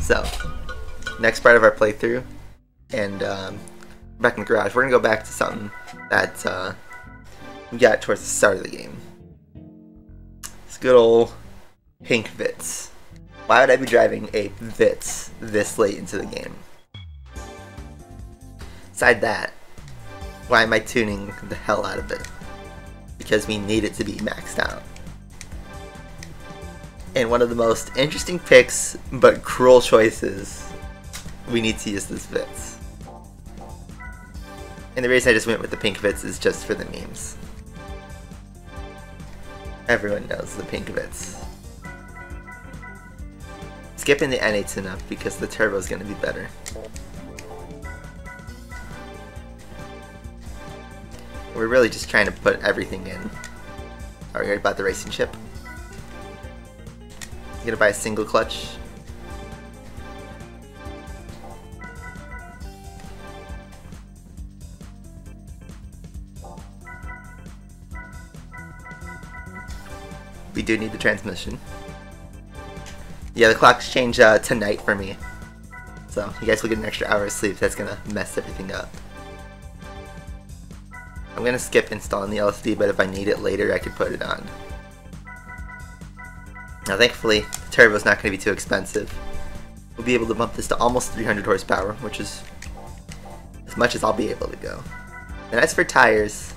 So, next part of our playthrough, and back in the garage, we're gonna go back to something that we got towards the start of the game. It's good old pink Vitz. Why would I be driving a Vitz this late into the game? Aside that, why am I tuning the hell out of it? Because we need it to be maxed out. And one of the most interesting picks, but cruel choices, we need to use this Vitz. And the reason I just went with the pink Vitz is just for the memes. Everyone knows the pink Vitz. Skipping the N8 tune-up because the turbo is going to be better. We're really just trying to put everything in. Are we ready about the racing chip? I'm gonna buy a single clutch. We do need the transmission. Yeah, the clocks change tonight for me. So you guys will get an extra hour of sleep. That's gonna mess everything up. I'm gonna skip installing the LSD, but if I need it later, I could put it on. Now thankfully, the turbo's not gonna be too expensive. We'll be able to bump this to almost 300 horsepower, which is as much as I'll be able to go. And as for tires,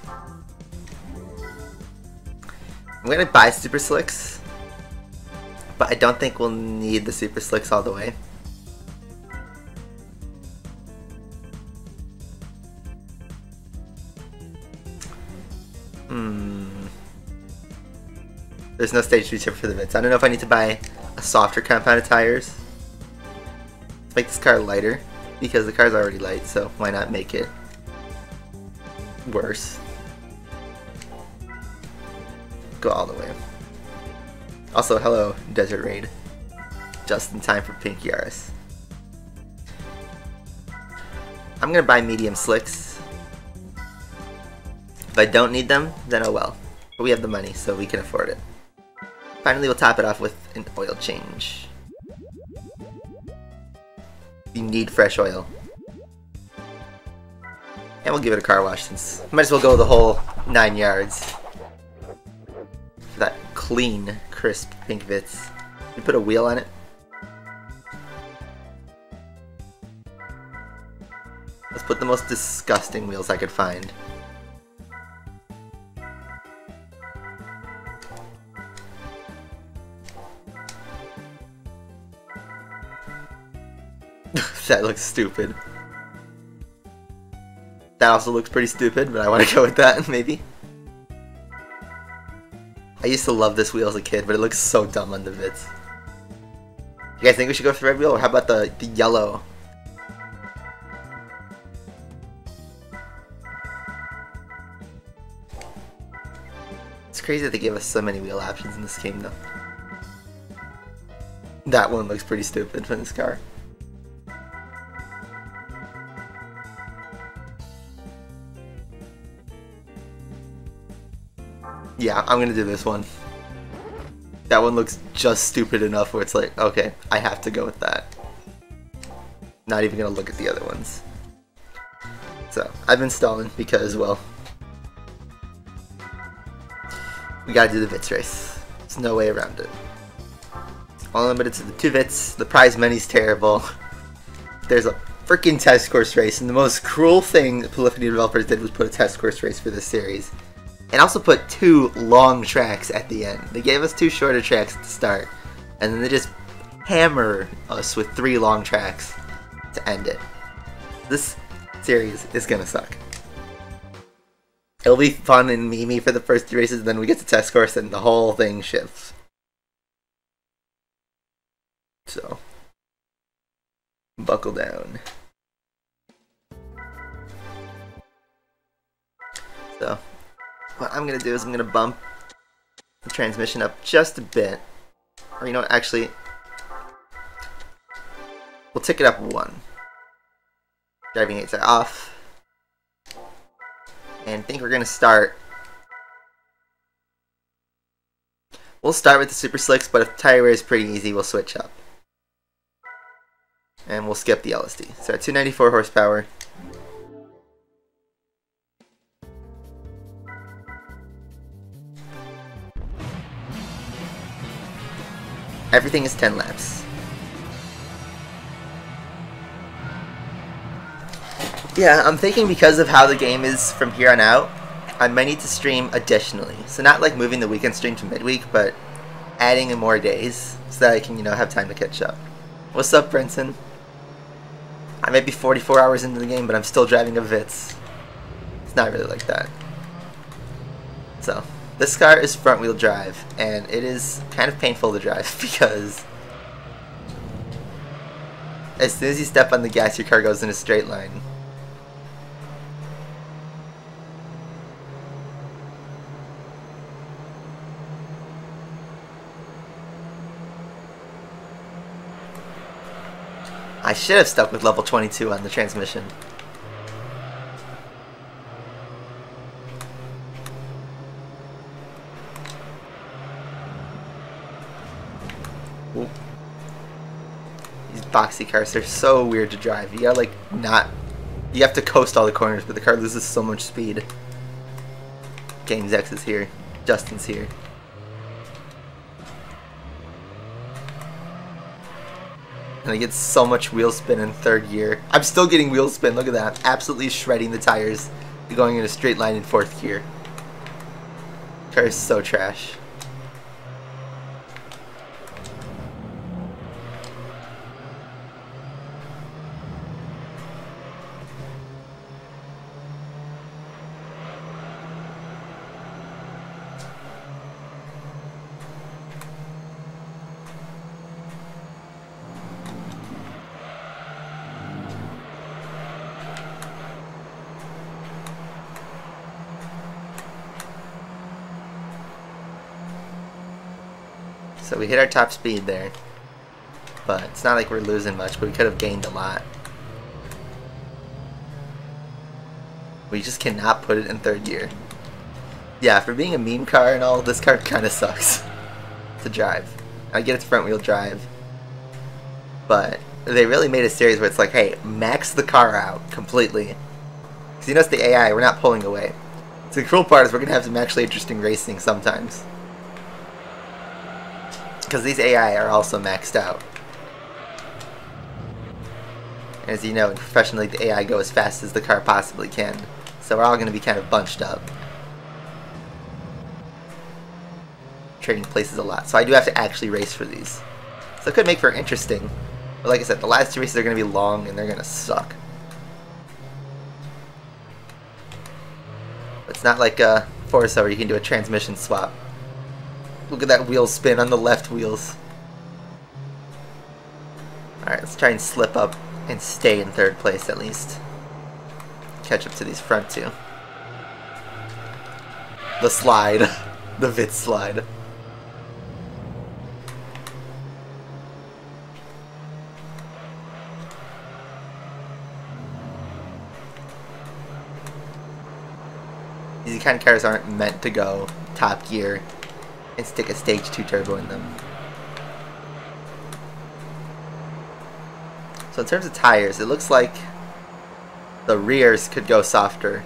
I'm gonna buy Super Slicks, but I don't think we'll need the Super Slicks all the way. There's no stage 2 chip for the Vitz. I don't know if I need to buy a softer compound of tires to make this car lighter, because the car's already light, so why not make it worse? Go all the way. Also, hello, Desert Raid. Just in time for Pink Yaris. I'm gonna buy medium slicks. If I don't need them, then oh well. But we have the money, so we can afford it. Finally, we'll top it off with an oil change. You need fresh oil. And we'll give it a car wash, since might as well go the whole 9 yards. For that clean, crisp pink Vitz. You put a wheel on it. Let's put the most disgusting wheels I could find. That looks stupid. That also looks pretty stupid, but I want to go with that, maybe. I used to love this wheel as a kid, but it looks so dumb on the Vitz. You guys think we should go for the red wheel, or how about the yellow? It's crazy that they gave us so many wheel options in this game, though. That one looks pretty stupid for this car. Yeah, I'm gonna do this one. That one looks just stupid enough where it's like, okay, I have to go with that. Not even gonna look at the other ones. So, I've been stalling because, well, we gotta do the Vitz race. There's no way around it. Only limited to the 2 Vitz, the prize money's terrible. There's a freaking test course race, and the most cruel thing that Polyphony developers did was put a test course race for this series. And also put 2 long tracks at the end. They gave us 2 shorter tracks at the start, and then they just hammer us with 3 long tracks to end it. This series is gonna suck. It'll be fun and memey for the first 3 races, and then we get to test course and the whole thing shifts. So, buckle down. So, what I'm going to do is I'm going to bump the transmission up just a bit. Or you know what, actually, we'll tick it up 1. Driving aids are off. And I think we're going to start. We'll start with the Super Slicks, but if tire wear is pretty easy, we'll switch up. And we'll skip the LSD. So at 294 horsepower. Everything is 10 laps. Yeah, I'm thinking because of how the game is from here on out, I might need to stream additionally. So not like moving the weekend stream to midweek, but adding in more days so that I can, have time to catch up. What's up, Brenton? I may be 44 hours into the game, but I'm still driving a Vitz. It's not really like that. So, this car is front wheel drive, and it is kind of painful to drive because as soon as you step on the gas, your car goes in a straight line. I should have stuck with level 22 on the transmission. Ooh. These boxy cars, they're so weird to drive. You gotta you have to coast all the corners, but the car loses so much speed. Games X is here. Justin's here. And I get so much wheel spin in third gear. I'm still getting wheel spin, look at that. I'm absolutely shredding the tires, going in a straight line in fourth gear. Car is so trash. So we hit our top speed there, but it's not like we're losing much, but we could have gained a lot. We just cannot put it in third gear. Yeah, for being a meme car and all, this car kind of sucks to drive. I get it's front wheel drive, but they really made a series where it's like, hey, max the car out completely. Because you notice the AI, we're not pulling away. So the cool part is we're going to have some actually interesting racing sometimes. Because these AI are also maxed out. As you know, in professional league, the AI go as fast as the car possibly can. So we're all going to be kind of bunched up. Trading places a lot. So I do have to actually race for these. So it could make for interesting. But like I said, the last two races are going to be long and they're going to suck. It's not like Forza where you can do a transmission swap. Look at that wheel spin on the left wheels. Alright, let's try and slip up and stay in third place at least. Catch up to these front two. The slide. The Vitz slide. These kind of cars aren't meant to go top gear and stick a stage 2 turbo in them. So in terms of tires, it looks like the rears could go softer.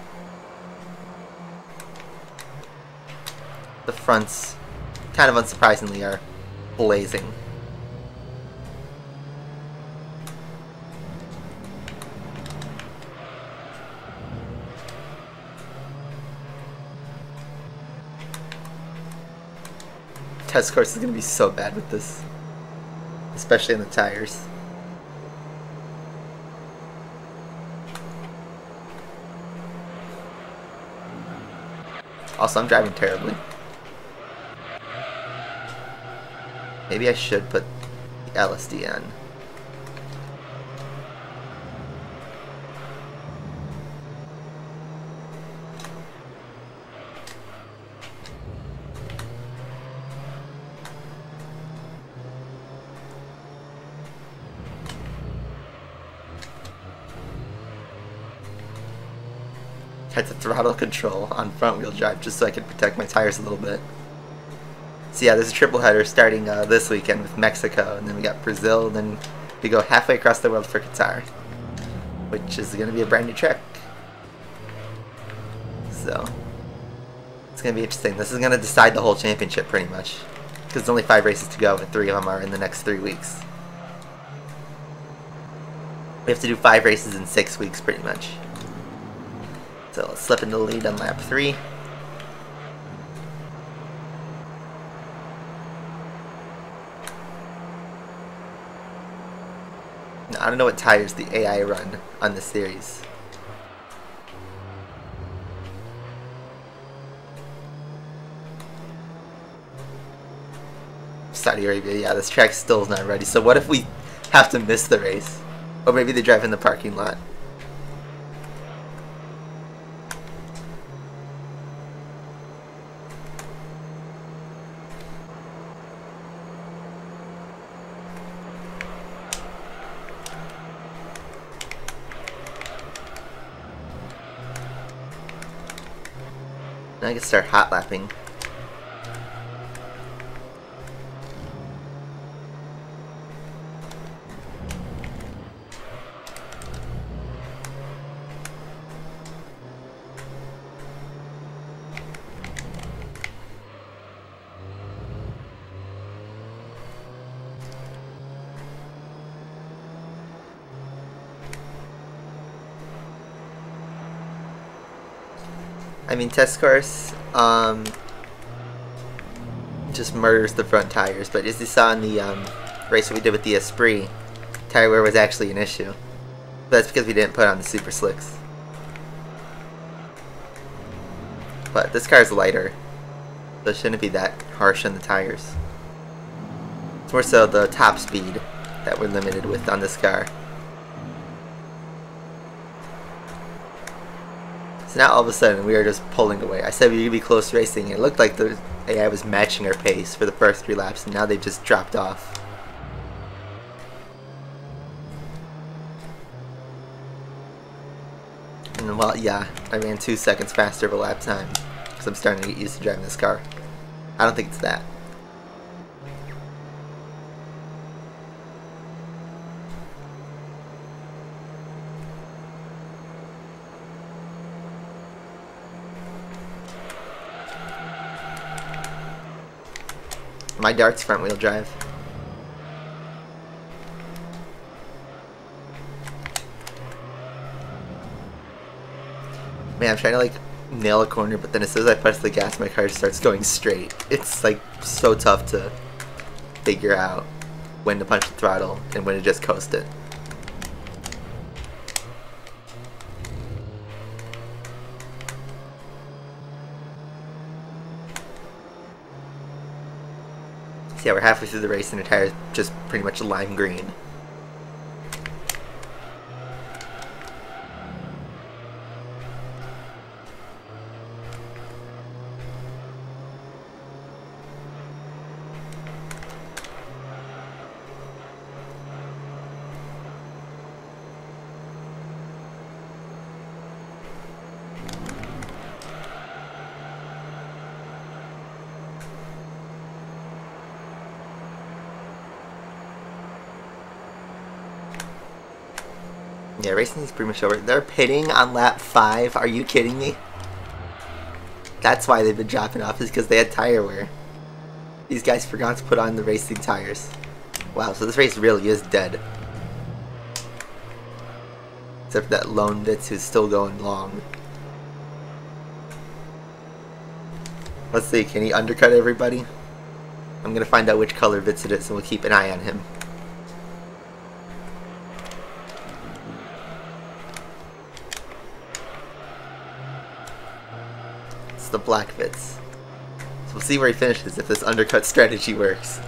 The fronts, kind of unsurprisingly, are blazing. Test course is going to be so bad with this, especially in the tires. Also, I'm driving terribly. Maybe I should put the LSD on. Had to throttle control on front wheel drive just so I could protect my tires a little bit. So yeah, there's a triple header starting this weekend with Mexico, and then we got Brazil, and then to go halfway across the world for Qatar, which is going to be a brand new track. So it's going to be interesting. This is going to decide the whole championship pretty much, because there's only 5 races to go and 3 of them are in the next 3 weeks. We have to do 5 races in 6 weeks pretty much. So let's slip into the lead on lap 3. Now, I don't know what tires the AI run on this series. Saudi Arabia, yeah, this track still is not ready. So what if we have to miss the race? Or maybe they drive in the parking lot. Now I can start hot lapping. I mean, test course just murders the front tires, but as you saw in the race that we did with the A-spec, tire wear was actually an issue. That's because we didn't put on the super slicks. But this car is lighter, so it shouldn't be that harsh on the tires. It's more so the top speed that we're limited with on this car. So now all of a sudden we are just pulling away. I said we would be close racing. It looked like the AI was matching our pace for the first 3 laps, and now they've just dropped off. And well, yeah, I ran 2 seconds faster of a lap time because I'm starting to get used to driving this car. I don't think it's that. My dart's front wheel drive. Man, I'm trying to like nail a corner, but then as soon as I press the gas, my car starts going straight. It's like so tough to figure out when to punch the throttle and when to just coast it. Yeah, we're halfway through the race and the tire's just pretty much lime green. Yeah, racing is pretty much over. They're pitting on lap 5. Are you kidding me? That's why they've been dropping off, is because they had tire wear. These guys forgot to put on the racing tires. Wow, so this race really is dead. Except for that lone Vitz who's still going long. Let's see, can he undercut everybody? I'm gonna find out which color Vitz it is, and we'll keep an eye on him. The black Vitz. So we'll see where he finishes if this undercut strategy works.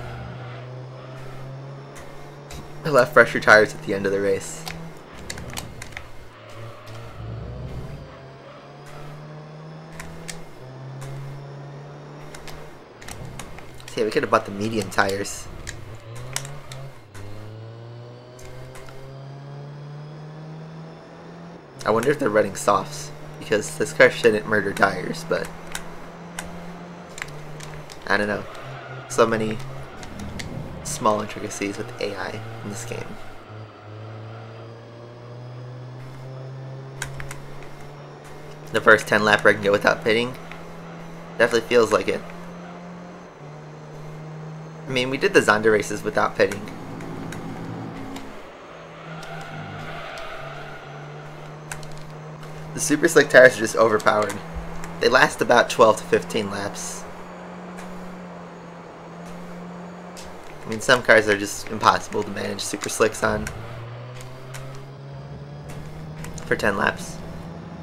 I left fresher tires at the end of the race. See, we could have bought the medium tires. I wonder if they're running softs, because this car shouldn't murder tires, but I don't know. So many small intricacies with AI in this game. The first 10 lap where I can go without pitting. Definitely feels like it. I mean, we did the Zonda races without pitting. The super slick tires are just overpowered. They last about 12 to 15 laps. I mean, some cars are just impossible to manage super slicks on for 10 laps.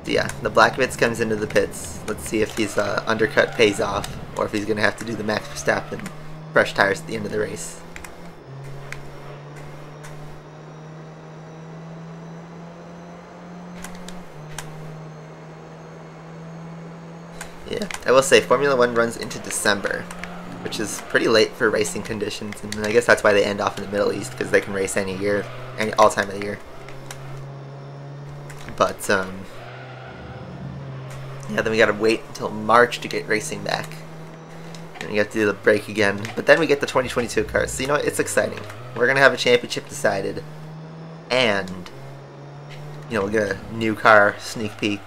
So yeah, the black Vitz comes into the pits. Let's see if his undercut pays off, or if he's going to have to do the Max Verstappen fresh tires at the end of the race. Yeah, I will say Formula 1 runs into December, which is pretty late for racing conditions, and I guess that's why they end off in the Middle East, because they can race any year, all time of the year. But yeah, then we gotta wait until March to get racing back, and you have to do the break again. But then we get the 2022 cars, so you know what? It's exciting. We're gonna have a championship decided, and you know, we'll get a new car sneak peek.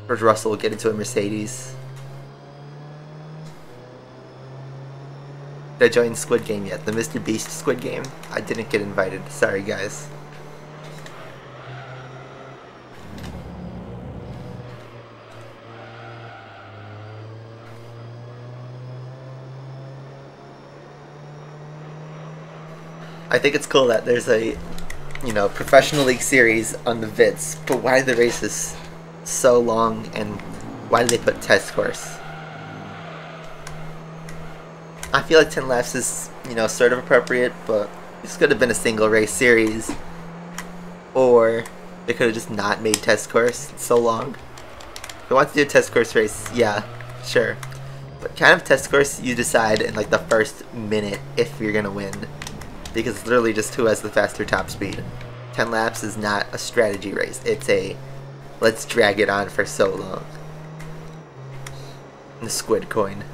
George Russell will get into a Mercedes. Did I join Squid Game yet? The Mr. Beast Squid Game? I didn't get invited. Sorry, guys. I think it's cool that there's a, you know, professional league series on the Vitz, but why are the races so long, and why did they put test course? I feel like 10 laps is, you know, sort of appropriate, but this could have been a single race series, or they could have just not made test course so long. If they want to do a test course race, yeah, sure, but kind of test course you decide in like the first minute if you're gonna win, because it's literally just who has the faster top speed. 10 laps is not a strategy race, it's a let's drag it on for so long. The squid coin.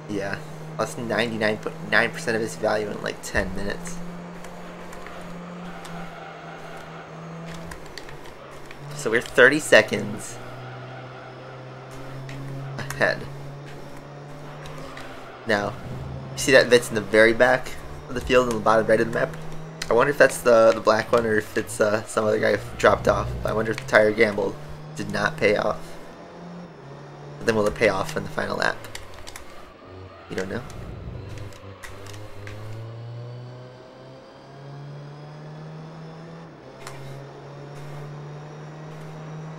Yeah, lost 99.9% of its value in like 10 minutes. So we're 30 seconds ahead. Now, you see that Vitz in the very back of the field in the bottom right of the map? I wonder if that's the black one, or if it's some other guy who dropped off. I wonder if the tire gamble did not pay off. But then will it pay off in the final lap? You don't know.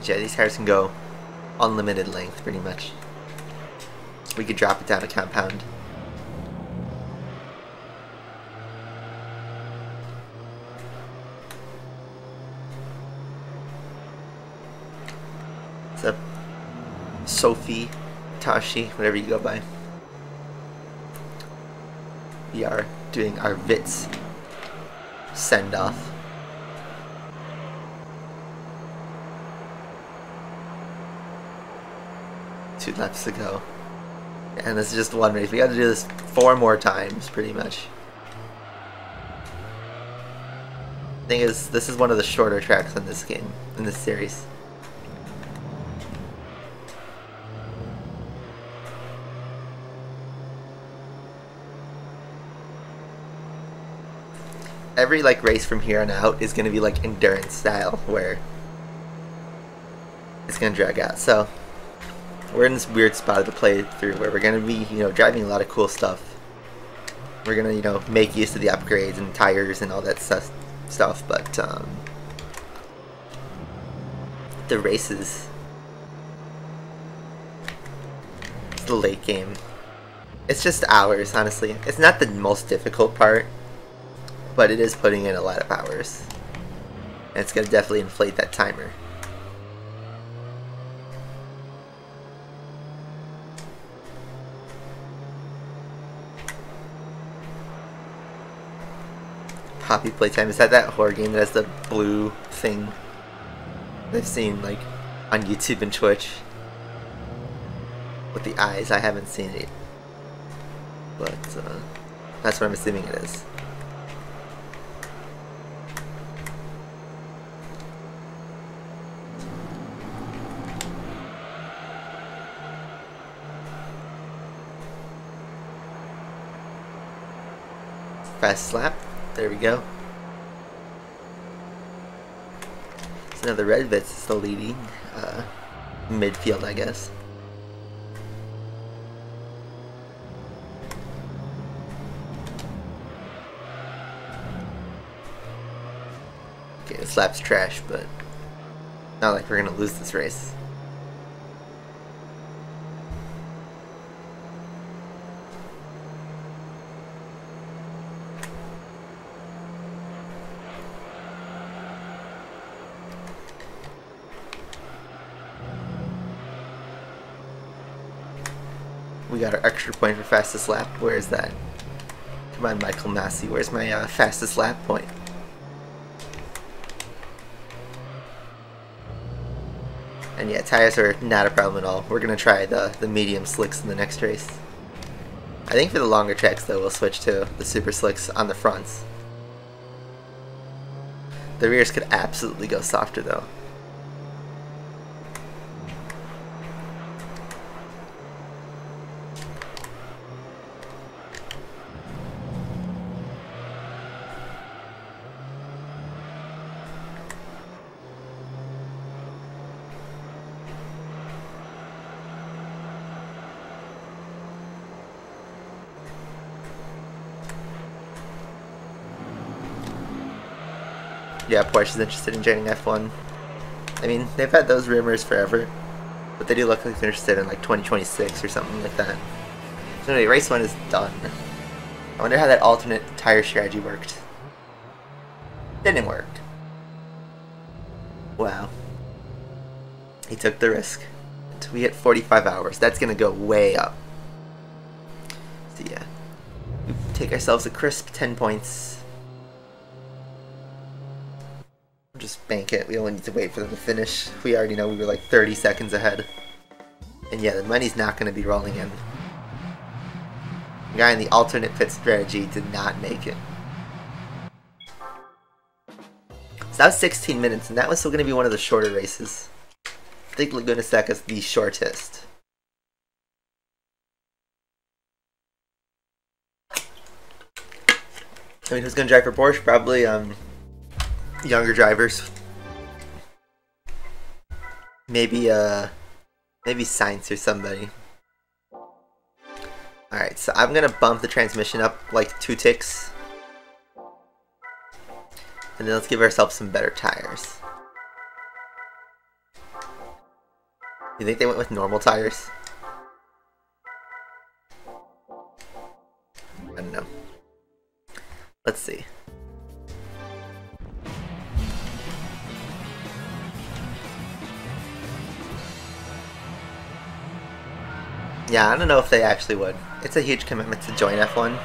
Yeah, these tires can go unlimited length, pretty much. We could drop it down a compound. What's up? Sophie, Tashi, whatever you go by. We are doing our Vitz send-off. Two laps to go. And this is just one race. We gotta do this 4 more times, pretty much. Thing is, this is one of the shorter tracks in this game, in this series. Every like race from here on out is gonna be like endurance style, where it's gonna drag out. So we're in this weird spot of the playthrough where we're gonna be, you know, driving a lot of cool stuff. We're gonna, you know, make use of the upgrades and tires and all that stuff. But the races, it's the late game. It's just hours, honestly. It's not the most difficult part, but it is putting in a lot of hours, and it's gonna definitely inflate that timer. Poppy Playtime, is that horror game that has the blue thing that I've seen like on YouTube and Twitch with the eyes? I haven't seen it, but that's what I'm assuming it is. fastest lap. There we go. So now the red Vitz is still leading. Midfield, I guess. Okay, this lap's trash, but not like we're gonna lose this race. We got our extra point for fastest lap. Where is that? Come on, Michael Massey. Where's my fastest lap point? And yeah, tires are not a problem at all. We're going to try the medium slicks in the next race. I think for the longer tracks, though, we'll switch to the super slicks on the fronts. The rears could absolutely go softer, though. Yeah, Porsche's interested in joining F1. I mean, they've had those rumors forever, but they do look like they're interested in like 2026 or something like that. So anyway, race 1 is done. I wonder how that alternate tire strategy worked. Didn't work. Wow. He took the risk. Until we hit 45 hours. That's gonna go way up. So yeah. We take ourselves a crisp 10 points. Just bank it. We only need to wait for them to finish. We already know we were like 30 seconds ahead. And yeah, the money's not going to be rolling in. The guy in the alternate pit strategy did not make it. So that was 16 minutes, and that was still going to be one of the shorter races. I think Laguna Seca's the shortest. I mean, who's going to drive for Porsche? Probably younger drivers. Maybe Sainz or somebody. Alright, so I'm gonna bump the transmission up like 2 ticks. And then let's give ourselves some better tires. You think they went with normal tires? I don't know. Let's see. Yeah, I don't know if they actually would. It's a huge commitment to join F1.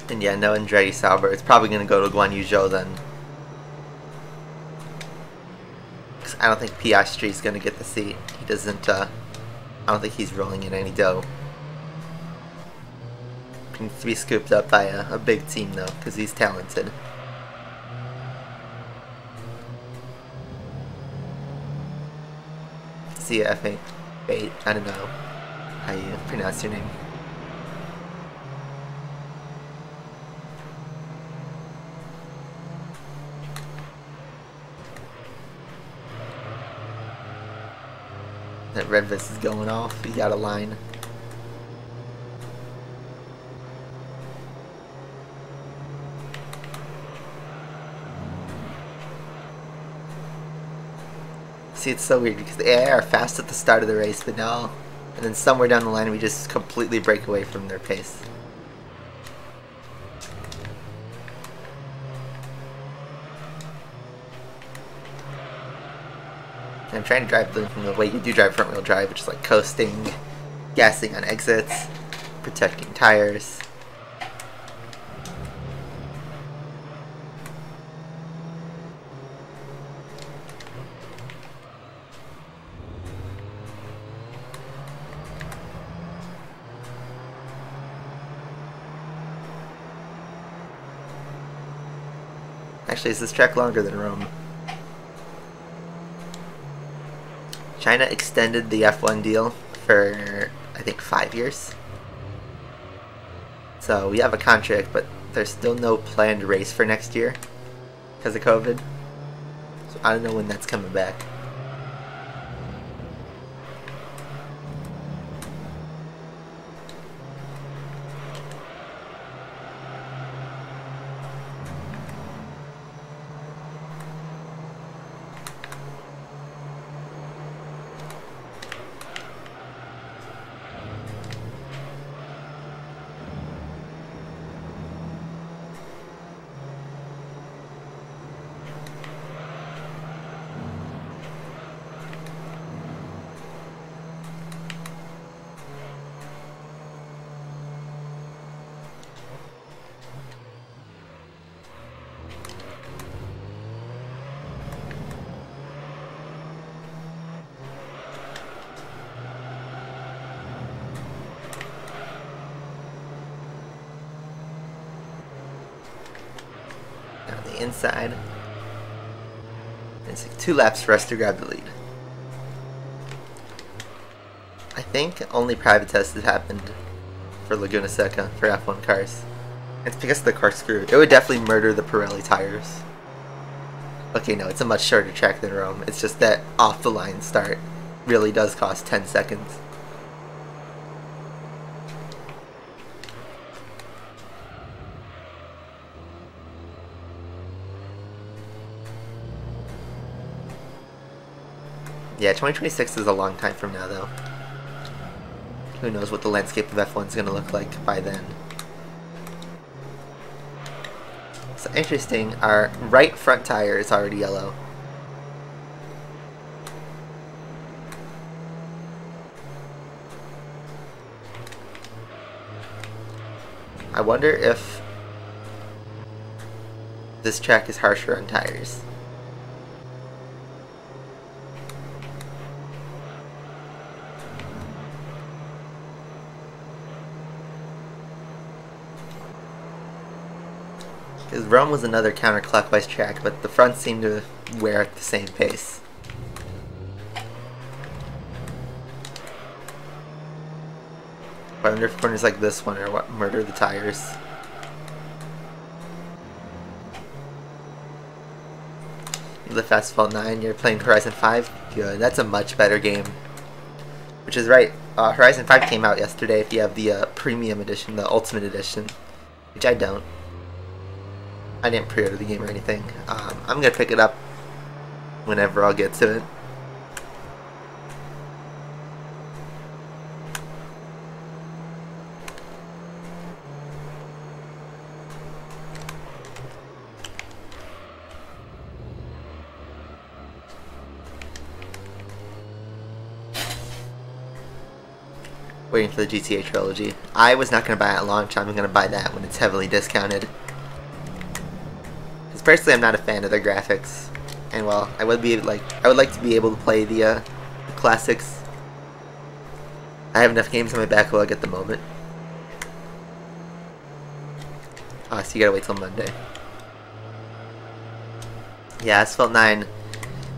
And yeah, no Andretti Sauber. It's probably going to go to Guan Yu Zhou then. Because I don't think Piastri's going to get the seat. He doesn't, I don't think he's rolling in any dough. He needs to be scooped up by a big team though, because he's talented. See F8, I don't know how you pronounce your name. That red Vitz is going off, he got a line. See, it's so weird because the AI are fast at the start of the race, but now, and then somewhere down the line we just completely break away from their pace. And I'm trying to drive them from the way you do drive front wheel drive, which is like coasting, gassing on exits, protecting tires. Actually, is this track longer than Rome? China extended the F1 deal for, I think, 5 years. So we have a contract, but there's still no planned race for next year because of COVID. So I don't know when that's coming back. Inside. It's like 2 laps for us to grab the lead. I think only private tests have happened for Laguna Seca for F1 cars. It's because of the corkscrew. It would definitely murder the Pirelli tires. Okay, no, it's a much shorter track than Rome. It's just that off the line start really does cost 10 seconds. Yeah, 2026 is a long time from now, though. Who knows what the landscape of F1 is going to look like by then. So interesting, our right front tire is already yellow. I wonder if this track is harsher on tires. Because Rome was another counterclockwise track, but the fronts seem to wear at the same pace. I wonder if corners like this one are what murder the tires. The Asphalt 9, you're playing Horizon 5? Good, that's a much better game. Which is right, Horizon 5 came out yesterday if you have the Premium Edition, the Ultimate Edition. Which I don't. I didn't pre-order the game or anything. I'm gonna pick it up whenever I'll get to it. Waiting for the GTA trilogy. I was not gonna buy it at launch. I'm gonna buy that when it's heavily discounted. Personally, I'm not a fan of their graphics, and well, I would like to be able to play the classics. I have enough games on my backlog at the moment. Oh, so you gotta wait till Monday. Yeah, Asphalt 9.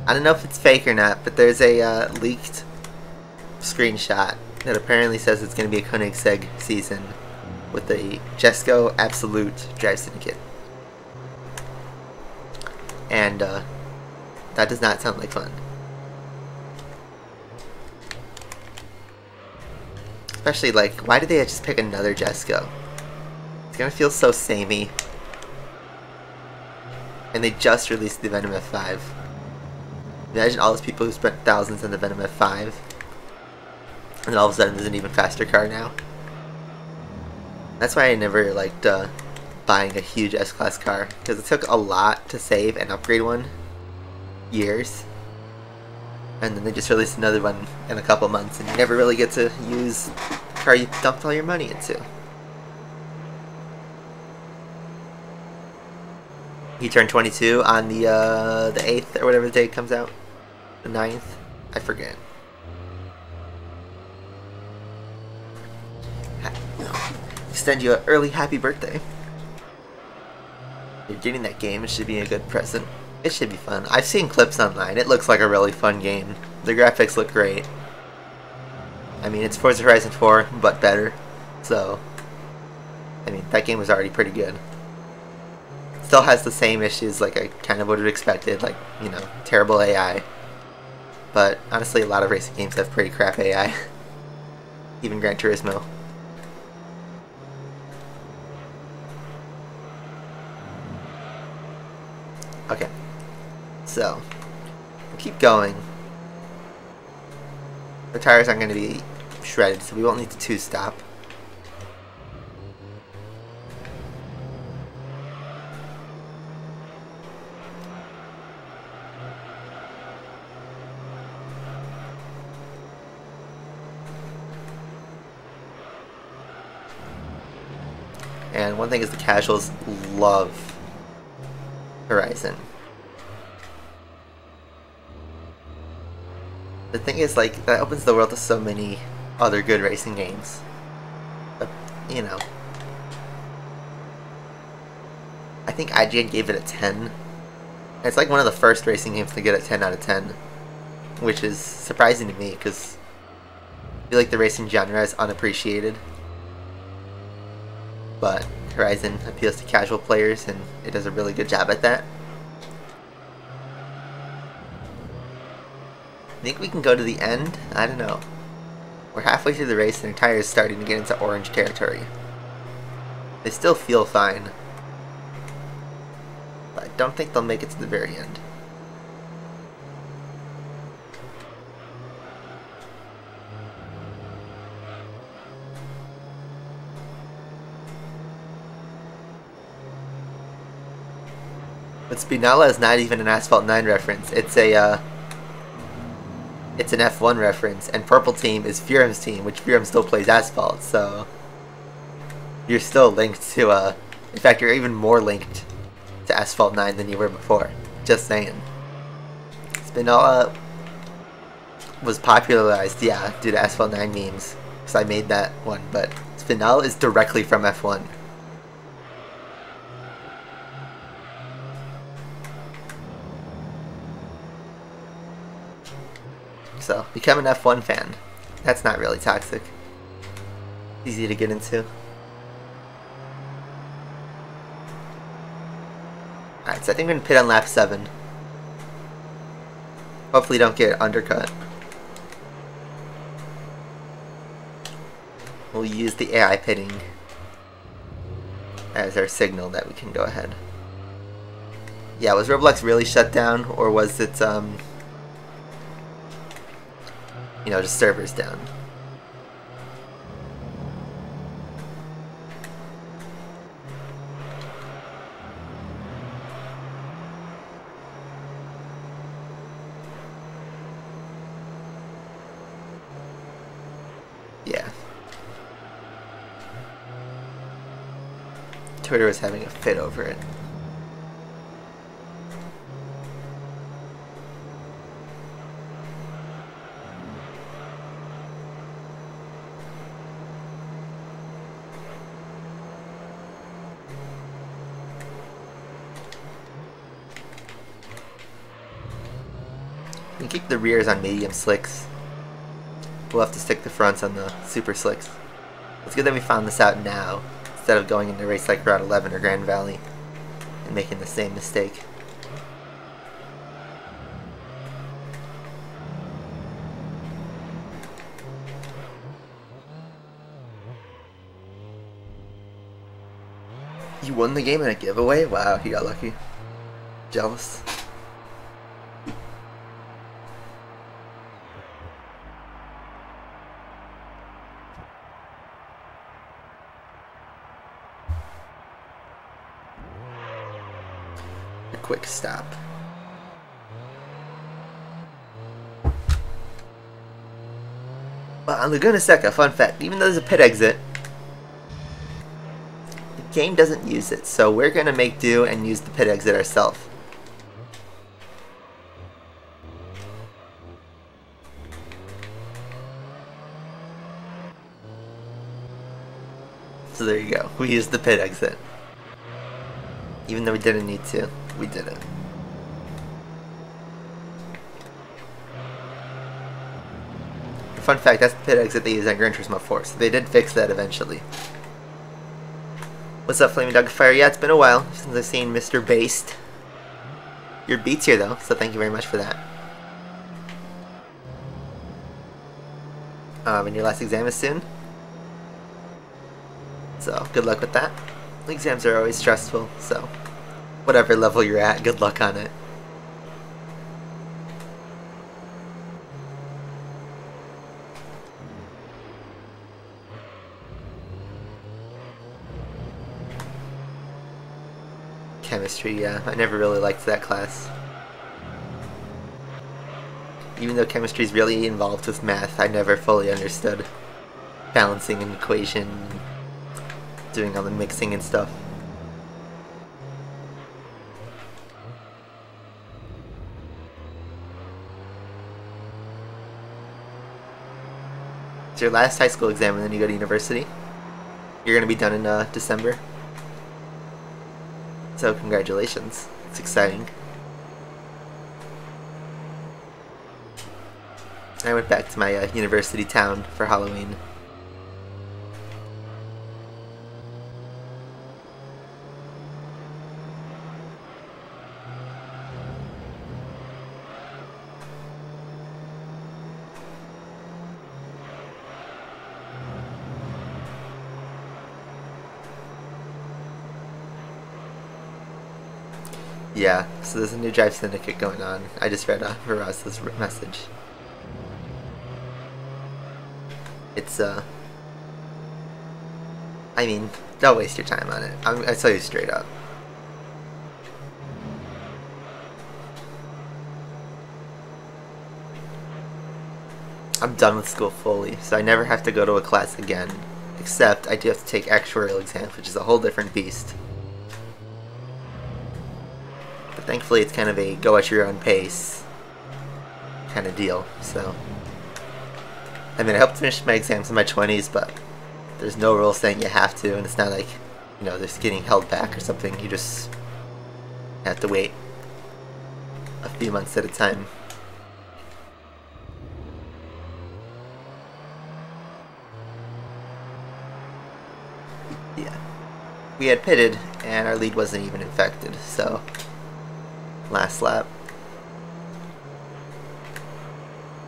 I don't know if it's fake or not, but there's a leaked screenshot that apparently says it's gonna be a Koenigsegg season with a Jesco Absolute Drive Syndicate. And that does not sound like fun. Especially, like, why did they just pick another Jesco? It's gonna feel so samey. And they just released the Venom F5. Imagine all those people who spent thousands on the Venom F5. And then all of a sudden there's an even faster car now. That's why I never liked buying a huge S-Class car, because it took a lot to save and upgrade one. Years. And then they just released another one in a couple months, and you never really get to use the car you dumped all your money into. He turned 22 on the 8th, or whatever the date comes out. The 9th? I forget. Extend you an early happy birthday. You're getting that game, it should be a good present. It should be fun. I've seen clips online, it looks like a really fun game. The graphics look great. I mean, it's Forza Horizon 4, but better. So, I mean, that game was already pretty good. Still has the same issues like I kind of would have expected, like, you know, terrible AI. But honestly, a lot of racing games have pretty crap AI. Even Gran Turismo. Okay, so we'll keep going. The tires aren't going to be shredded, so we won't need to two-stop. And one thing is the casuals love Horizon. The thing is, like, that opens the world to so many other good racing games. But, you know. I think IGN gave it a 10. It's like one of the first racing games to get a 10 out of 10. Which is surprising to me, because I feel like the racing genre is unappreciated. But Horizon appeals to casual players, and it does a really good job at that. I think we can go to the end? I don't know. We're halfway through the race and our tires starting to get into orange territory. They still feel fine, but I don't think they'll make it to the very end. But Spinella is not even an Asphalt 9 reference. It's a it's an F1 reference, and Purple Team is Furum's team, which Furum still plays Asphalt, so you're still linked to, in fact, you're even more linked to Asphalt 9 than you were before. Just saying. Spinella was popularized, yeah, due to Asphalt 9 memes, because I made that one, but Spinella is directly from F1. So, become an F1 fan. That's not really toxic. Easy to get into. Alright, so I think we're going to pit on lap 7. Hopefully don't get undercut. We'll use the AI pitting as our signal that we can go ahead. Yeah, was Roblox really shut down, or was it, you know, just servers down? Yeah. Twitter was having a fit over it. We can keep the rears on medium slicks. We'll have to stick the fronts on the super slicks. It's good that we found this out now, instead of going into a race like Route 11 or Grand Valley and making the same mistake. You won the game in a giveaway? Wow, he got lucky. Jealous. A quick stop. But on Laguna Seca, fun fact, even though there's a pit exit, the game doesn't use it, so we're gonna make do and use the pit exit ourselves. So there you go, we used the pit exit. Even though we didn't need to, we did it. Fun fact, that's the pit exit they use on Gran Turismo 4, so they did fix that eventually. What's up, FlamingDogOfFire? Yeah, it's been a while since I've seen Mr. Based. Your beat's here though, so thank you very much for that. And your last exam is soon. So, good luck with that. Exams are always stressful, so whatever level you're at, good luck on it. Chemistry, yeah, I never really liked that class. Even though chemistry is really involved with math, I never fully understood balancing an equation, doing all the mixing and stuff. It's your last high school exam and then you go to university. You're going to be done in December. So congratulations, it's exciting. I went back to my university town for Halloween. Yeah, so there's a new Drive Syndicate going on. I just read Veraza's message. It's, I mean, don't waste your time on it. I tell you straight up. I'm done with school fully, so I never have to go to a class again. Except, I do have to take actuarial exams, which is a whole different beast. But thankfully it's kind of a go at your own pace kind of deal, so. I mean, I hope to finish my exams in my 20s, but there's no rule saying you have to, and it's not like, you know, there's getting held back or something. You just have to wait a few months at a time. Yeah. We had pitted, and our lead wasn't even infected, so last lap.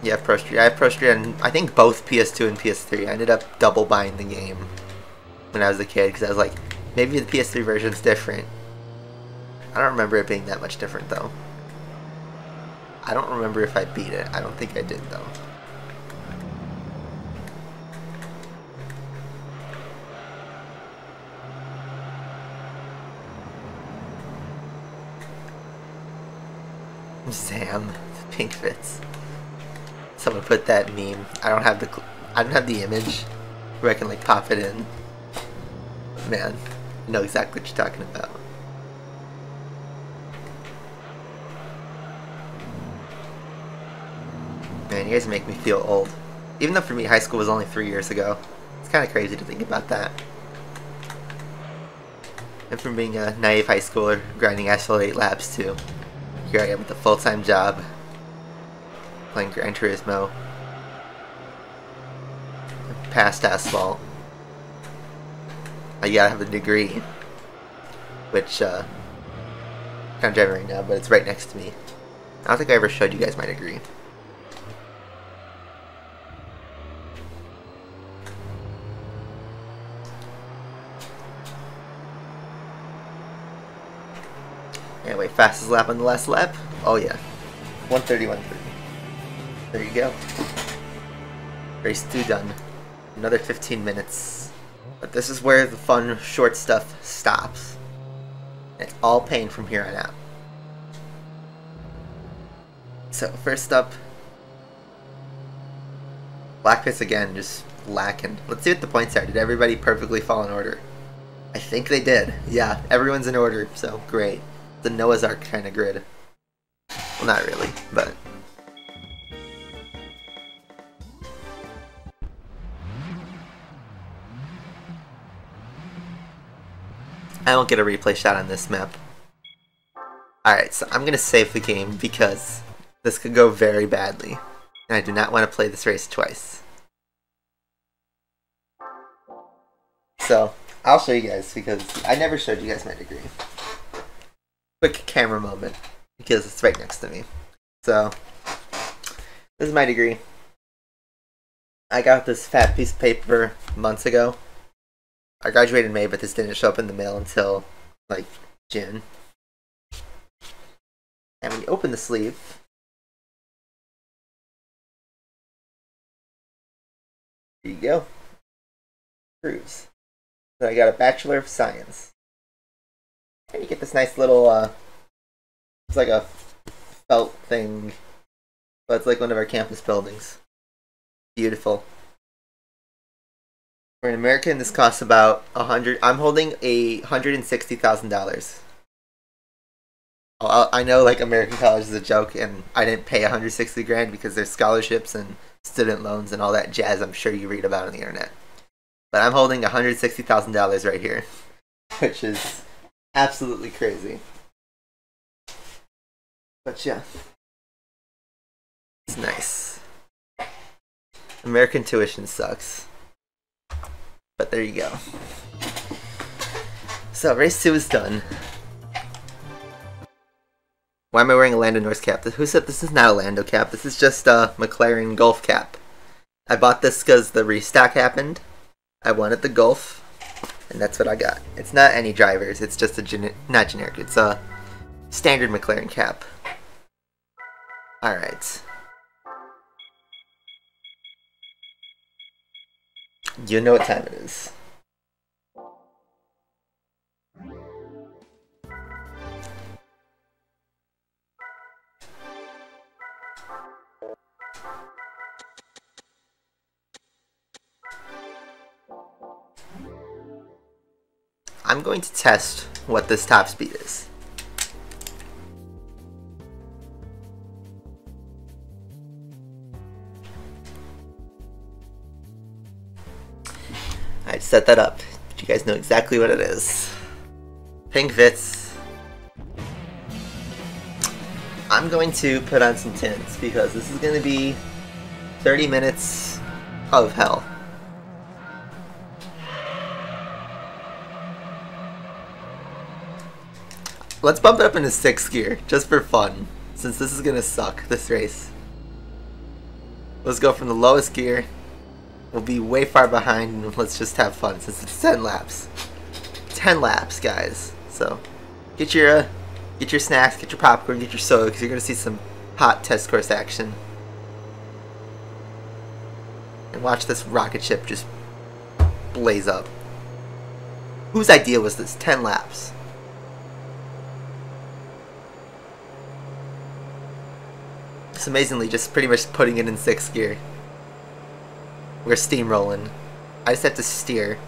Yeah, Pro Street. I have Pro Street on, I think, both PS2 and PS3. I ended up double buying the game when I was a kid because I was like, maybe the PS3 version's different. I don't remember it being that much different though. I don't remember if I beat it. I don't think I did though. Sam, the pink Vitz. Someone put that meme. I don't have the image where I can like pop it in. But man, I know exactly what you're talking about. Man, you guys make me feel old. Even though for me high school was only 3 years ago. It's kind of crazy to think about that. And from being a naive high schooler, grinding asphalt 8 laps to here I am with a full-time job, playing Gran Turismo, past asphalt. I gotta have a degree, which I'm driving right now, but it's right next to me. I don't think I ever showed you guys my degree. Anyway, fastest lap on the last lap? Oh yeah. 1:31.30. There you go. Race 2 done. Another 15 minutes. But this is where the fun, short stuff stops. It's all pain from here on out. So, first up, Black Pits again, just lacking. Let's see what the points are. Did everybody perfectly fall in order? I think they did. Yeah, everyone's in order, so great. The Noah's Ark kind of grid. Well, not really, but... I won't get a replay shot on this map. Alright, so I'm gonna save the game because this could go very badly. And I do not want to play this race twice. So, I'll show you guys because I never showed you guys my degree. Quick camera moment because it's right next to me. So, this is my degree. I got this fat piece of paper months ago. I graduated in May, but this didn't show up in the mail until, like, June. And when you open the sleeve, here you go. Proves that I got a Bachelor of Science. And you get this nice little, it's like a felt thing, but it's like one of our campus buildings. Beautiful. For an American, this costs about I'm holding $160,000. I know, like, American college is a joke, and I didn't pay 160 grand because there's scholarships and student loans and all that jazz I'm sure you read about on the internet. But I'm holding $160,000 right here, which is absolutely crazy. But yeah, it's nice. American tuition sucks. But there you go. So, race 2 is done. Why am I wearing a Lando Norris cap? Who said this is not a Lando cap? This is just a McLaren Golf cap. I bought this because the restock happened. I wanted the Golf, and that's what I got. It's not any drivers, it's just a not generic, it's a standard McLaren cap. Alright. You know what time it is. I'm going to test what this top speed is. I set that up. You guys know exactly what it is. Pink Vitz. I'm going to put on some tints because this is going to be 30 minutes of hell. Let's bump it up into 6th gear, just for fun, since this is gonna suck, this race. Let's go from the lowest gear. We'll be way far behind, and let's just have fun, since it's 10 laps. 10 laps, guys. So, get your snacks, get your popcorn, get your soda, because you're gonna see some hot test course action. And watch this rocket ship just blaze up. Whose idea was this? 10 laps. Just amazingly, just pretty much putting it in 6th gear. We're steamrolling. I just have to steer.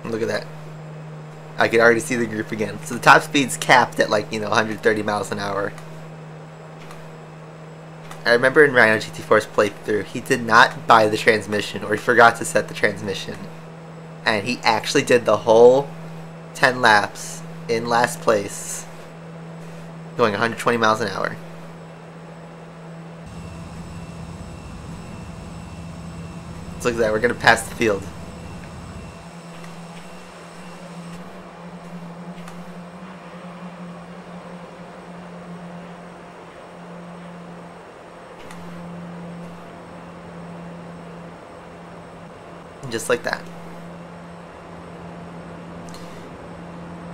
Look at that. I can already see the group again. So the top speed's capped at, like, 130 miles an hour. I remember in Rhino GT4's playthrough, he did not buy the transmission, or he forgot to set the transmission. And he actually did the whole 10 laps in last place, going 120 miles an hour. So look at that, we're gonna pass the field. Just like that.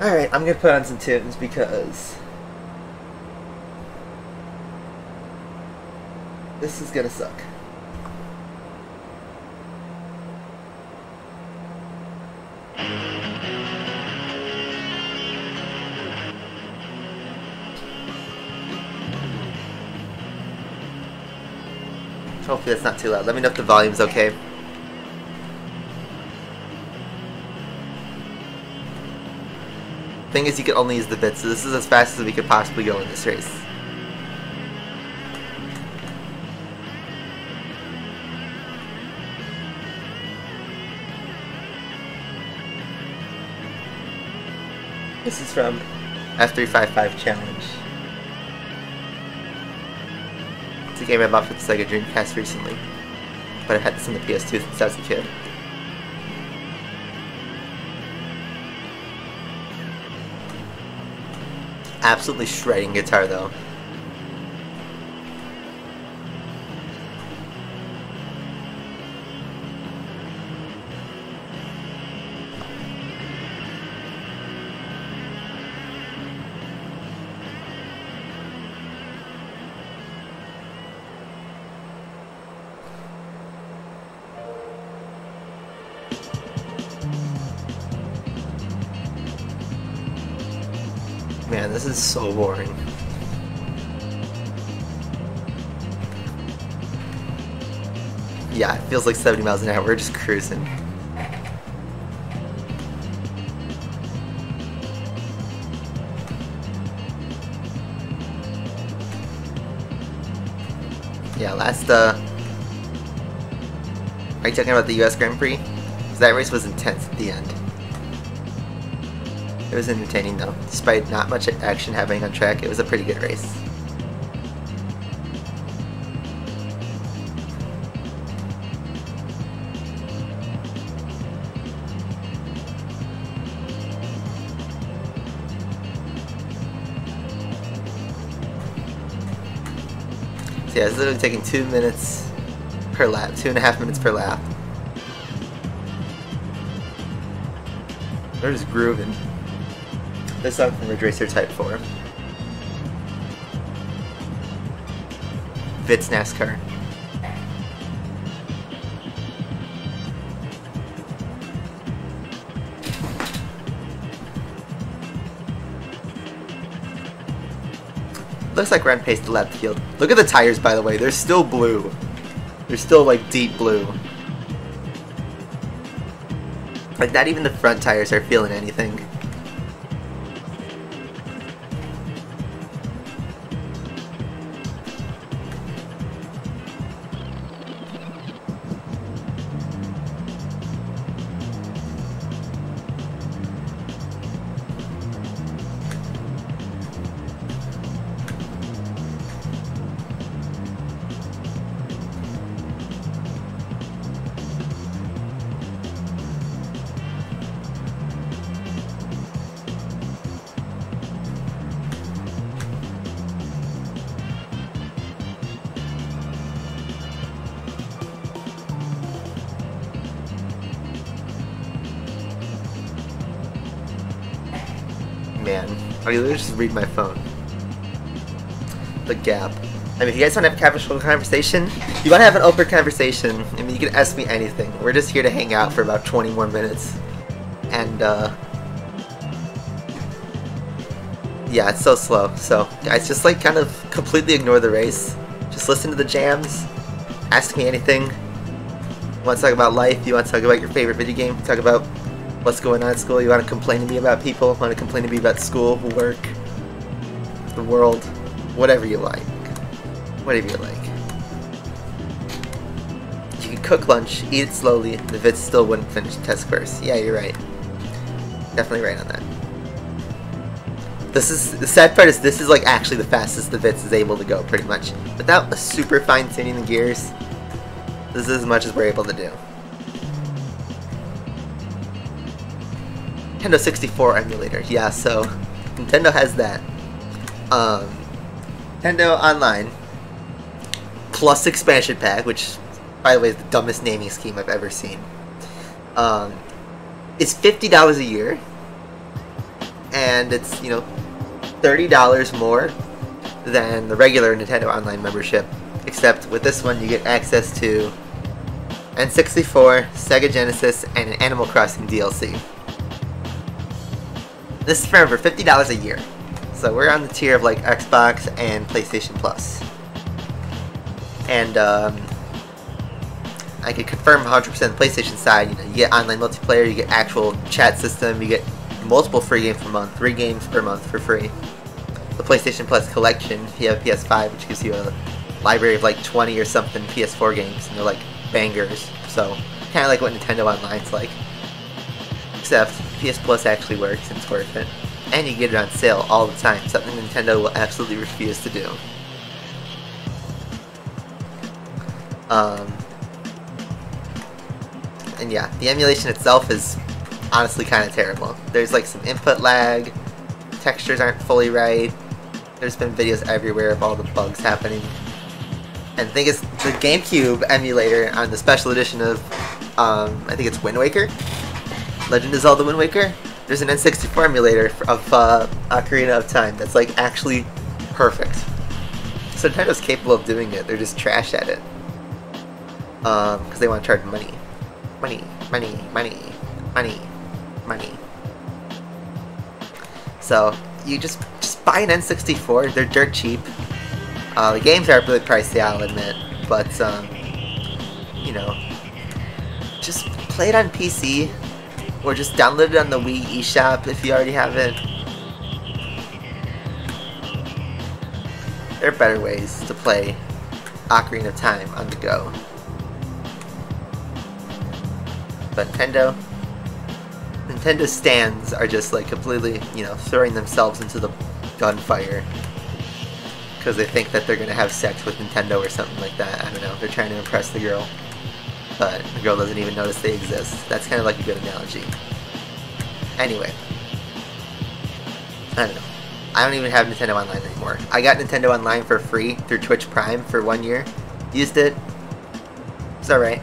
Alright, I'm gonna put on some tunes because this is gonna suck. Hopefully that's not too loud. Let me know if the volume's okay. Thing is, you can only use the Vitz, so this is as fast as we could possibly go in this race. This is from F355 Challenge. It's a game I bought for the Sega Dreamcast recently, but I've had this on the PS2 since I was a kid. Absolutely shredding guitar though. Man, this is so boring. Yeah, it feels like 70 miles an hour. We're just cruising. Yeah, last, are you talking about the US Grand Prix? 'Cause that race was intense at the end. It was entertaining though. Despite not much action happening on track, it was a pretty good race. So yeah, it's literally taking 2 minutes per lap, 2.5 minutes per lap. They're just grooving. This song from Ridge Racer Type 4. Vitz NASCAR. Looks like we're on pace to left field. Look at the tires, by the way. They're still blue. They're still like deep blue. Like not even the front tires are feeling anything. Man, I literally just read my phone. The gap. I mean, if you guys want to have a casual conversation, you want to have an open conversation, I mean, you can ask me anything. We're just here to hang out for about 20 more minutes. And, yeah, it's so slow. So, guys, just, like, kind of completely ignore the race. Just listen to the jams. Ask me anything. You want to talk about life? You want to talk about your favorite video game? Talk about what's going on at school? You want to complain to me about people? Want to complain to me about school, work, the world? Whatever you like. Whatever you like. You can cook lunch, eat it slowly, the Vitz still wouldn't finish the test course. Yeah, you're right. Definitely right on that. This is, the sad part is this is like actually the fastest the Vitz is able to go, pretty much. Without a super fine tuning the gears, this is as much as we're able to do. Nintendo 64 emulator, yeah, so Nintendo has that. Nintendo Online plus expansion pack, which, by the way, is the dumbest naming scheme I've ever seen. It's $50 a year, and it's, you know, $30 more than the regular Nintendo Online membership, except with this one you get access to N64, Sega Genesis, and an Animal Crossing DLC. This is, remember, $50 a year. So we're on the tier of like Xbox and PlayStation Plus. And I can confirm 100% the PlayStation side. You know, you get online multiplayer, you get actual chat system, you get multiple free games per month, 3 games per month for free. The PlayStation Plus collection, you have PS5, which gives you a library of like 20 or something PS4 games, and they're like bangers. So kind of like what Nintendo Online's like. Except PS Plus actually works and it's worth it. And you get it on sale all the time, something Nintendo will absolutely refuse to do. Um, and yeah, the emulation itself is honestly kind of terrible. There's like some input lag, textures aren't fully right, there's been videos everywhere of all the bugs happening. And the thing is, the GameCube emulator on the special edition of, I think it's Wind Waker? Legend of Zelda Wind Waker? There's an N64 emulator of Ocarina of Time that's like actually perfect. So Nintendo's capable of doing it, they're just trash at it. Because they want to charge money. Money, money, money, money, money. So, you just buy an N64, they're dirt cheap. The games are really pricey, I'll admit, but, you know, just play it on PC, or just download it on the Wii eShop if you already have it. There are better ways to play Ocarina of Time on the go. But Nintendo stands are just like completely, you know, throwing themselves into the gunfire because they think that they're gonna have sex with Nintendo or something like that. I don't know. They're trying to impress the girl, but the girl doesn't even notice they exist. That's kind of like a good analogy. Anyway, I don't know. I don't even have Nintendo Online anymore. I got Nintendo Online for free through Twitch Prime for 1 year. Used it. It's alright.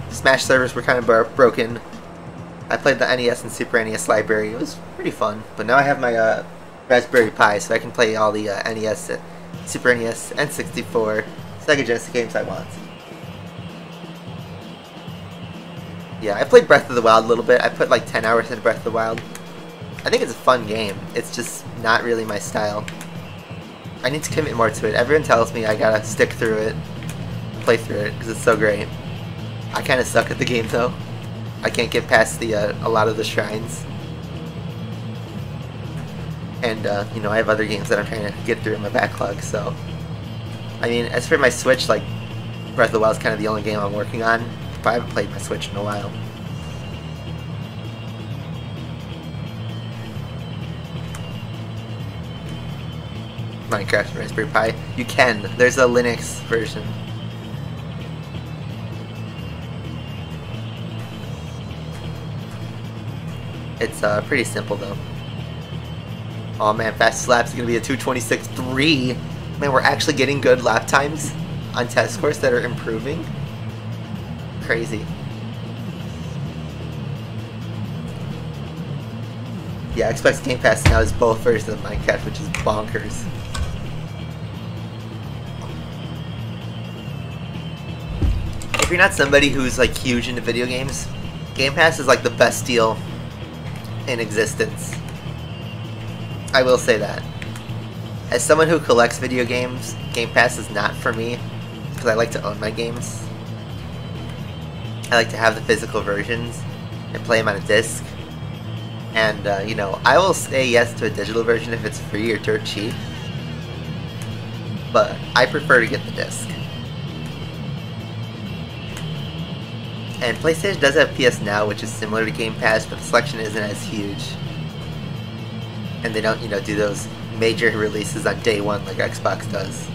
Smash servers were kind of broken. I played the NES and Super NES library. It was pretty fun. But now I have my Raspberry Pi, so I can play all the NES, Super NES, N64, Sega Genesis games I want. Yeah, I played Breath of the Wild a little bit. I put like 10 hours into Breath of the Wild. I think it's a fun game. It's just not really my style. I need to commit more to it. Everyone tells me I gotta stick through it, play through it, because it's so great. I kind of suck at the game though. I can't get past the a lot of the shrines. And you know, I have other games that I'm trying to get through in my backlog, so I mean, as for my Switch, like Breath of the Wild is kind of the only game I'm working on, but I haven't played my Switch in a while. Minecraft and Raspberry Pi. You can. There's a Linux version. It's pretty simple though. Oh man, fastest lap's gonna be a 2:26.3. Man, we're actually getting good lap times on test scores that are improving. Crazy. Yeah, Xbox Game Pass now is both versions of Minecraft, which is bonkers. If you're not somebody who's like huge into video games, Game Pass is like the best deal in existence. I will say that. As someone who collects video games, Game Pass is not for me, because I like to own my games. I like to have the physical versions and play them on a disc. And, you know, I will say yes to a digital version if it's free or dirt cheap. But I prefer to get the disc. And PlayStation does have PS Now, which is similar to Game Pass, but the selection isn't as huge. And they don't, you know, do those major releases on day one like Xbox does.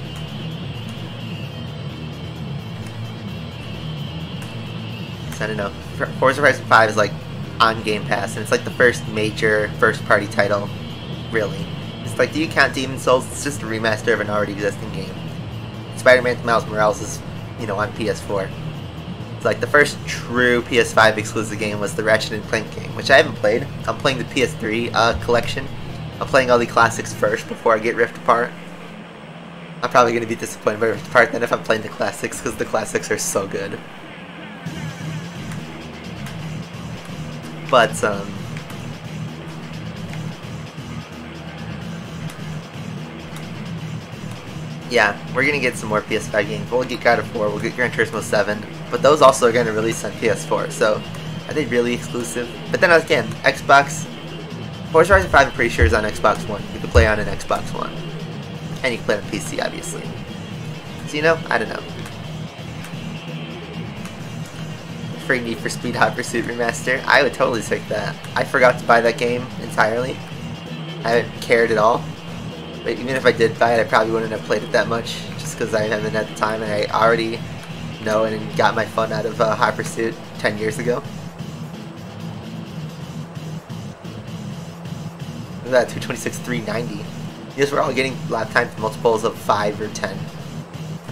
So I don't know. Forza Horizon 5 is like on Game Pass, and it's like the first major first-party title, really. It's like, do you count Demon's Souls? It's just a remaster of an already existing game. Spider-Man Miles Morales is, you know, on PS4. It's like the first true PS5 exclusive game was the Ratchet & Clank game, which I haven't played. I'm playing the PS3 collection. I'm playing all the classics first before I get Rift Apart. I'm probably going to be disappointed by Rift Apart then if I'm playing the classics, because the classics are so good. But, yeah, we're going to get some more PS5 games. We'll get God of War, we'll get Gran Turismo 7, but those also are going to release on PS4, so are they really exclusive? But then again, Xbox, Forza Horizon 5 I'm pretty sure is on Xbox One. You can play on an Xbox One. And you can play on PC, obviously. So, you know, I don't know. Free Need for Speed Hot Pursuit Remaster, I would totally take that. I forgot to buy that game entirely. I haven't cared at all. But even if I did buy it, I probably wouldn't have played it that much, just because I haven't had the time, and I already know and got my fun out of Hot Pursuit 10 years ago. Look at that, 226, 390. Yes, we're all getting lap time multiples of 5 or 10.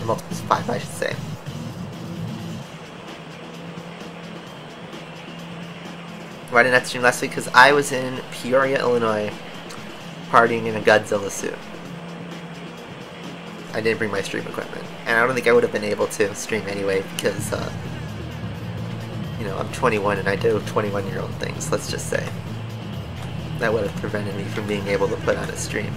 Or multiples of 5, I should say. Why didn't I stream last week? Because I was in Peoria, Illinois, partying in a Godzilla suit. I didn't bring my stream equipment. And I don't think I would have been able to stream anyway because, you know, I'm 21 and I do 21-year-old things, let's just say. That would have prevented me from being able to put on a stream.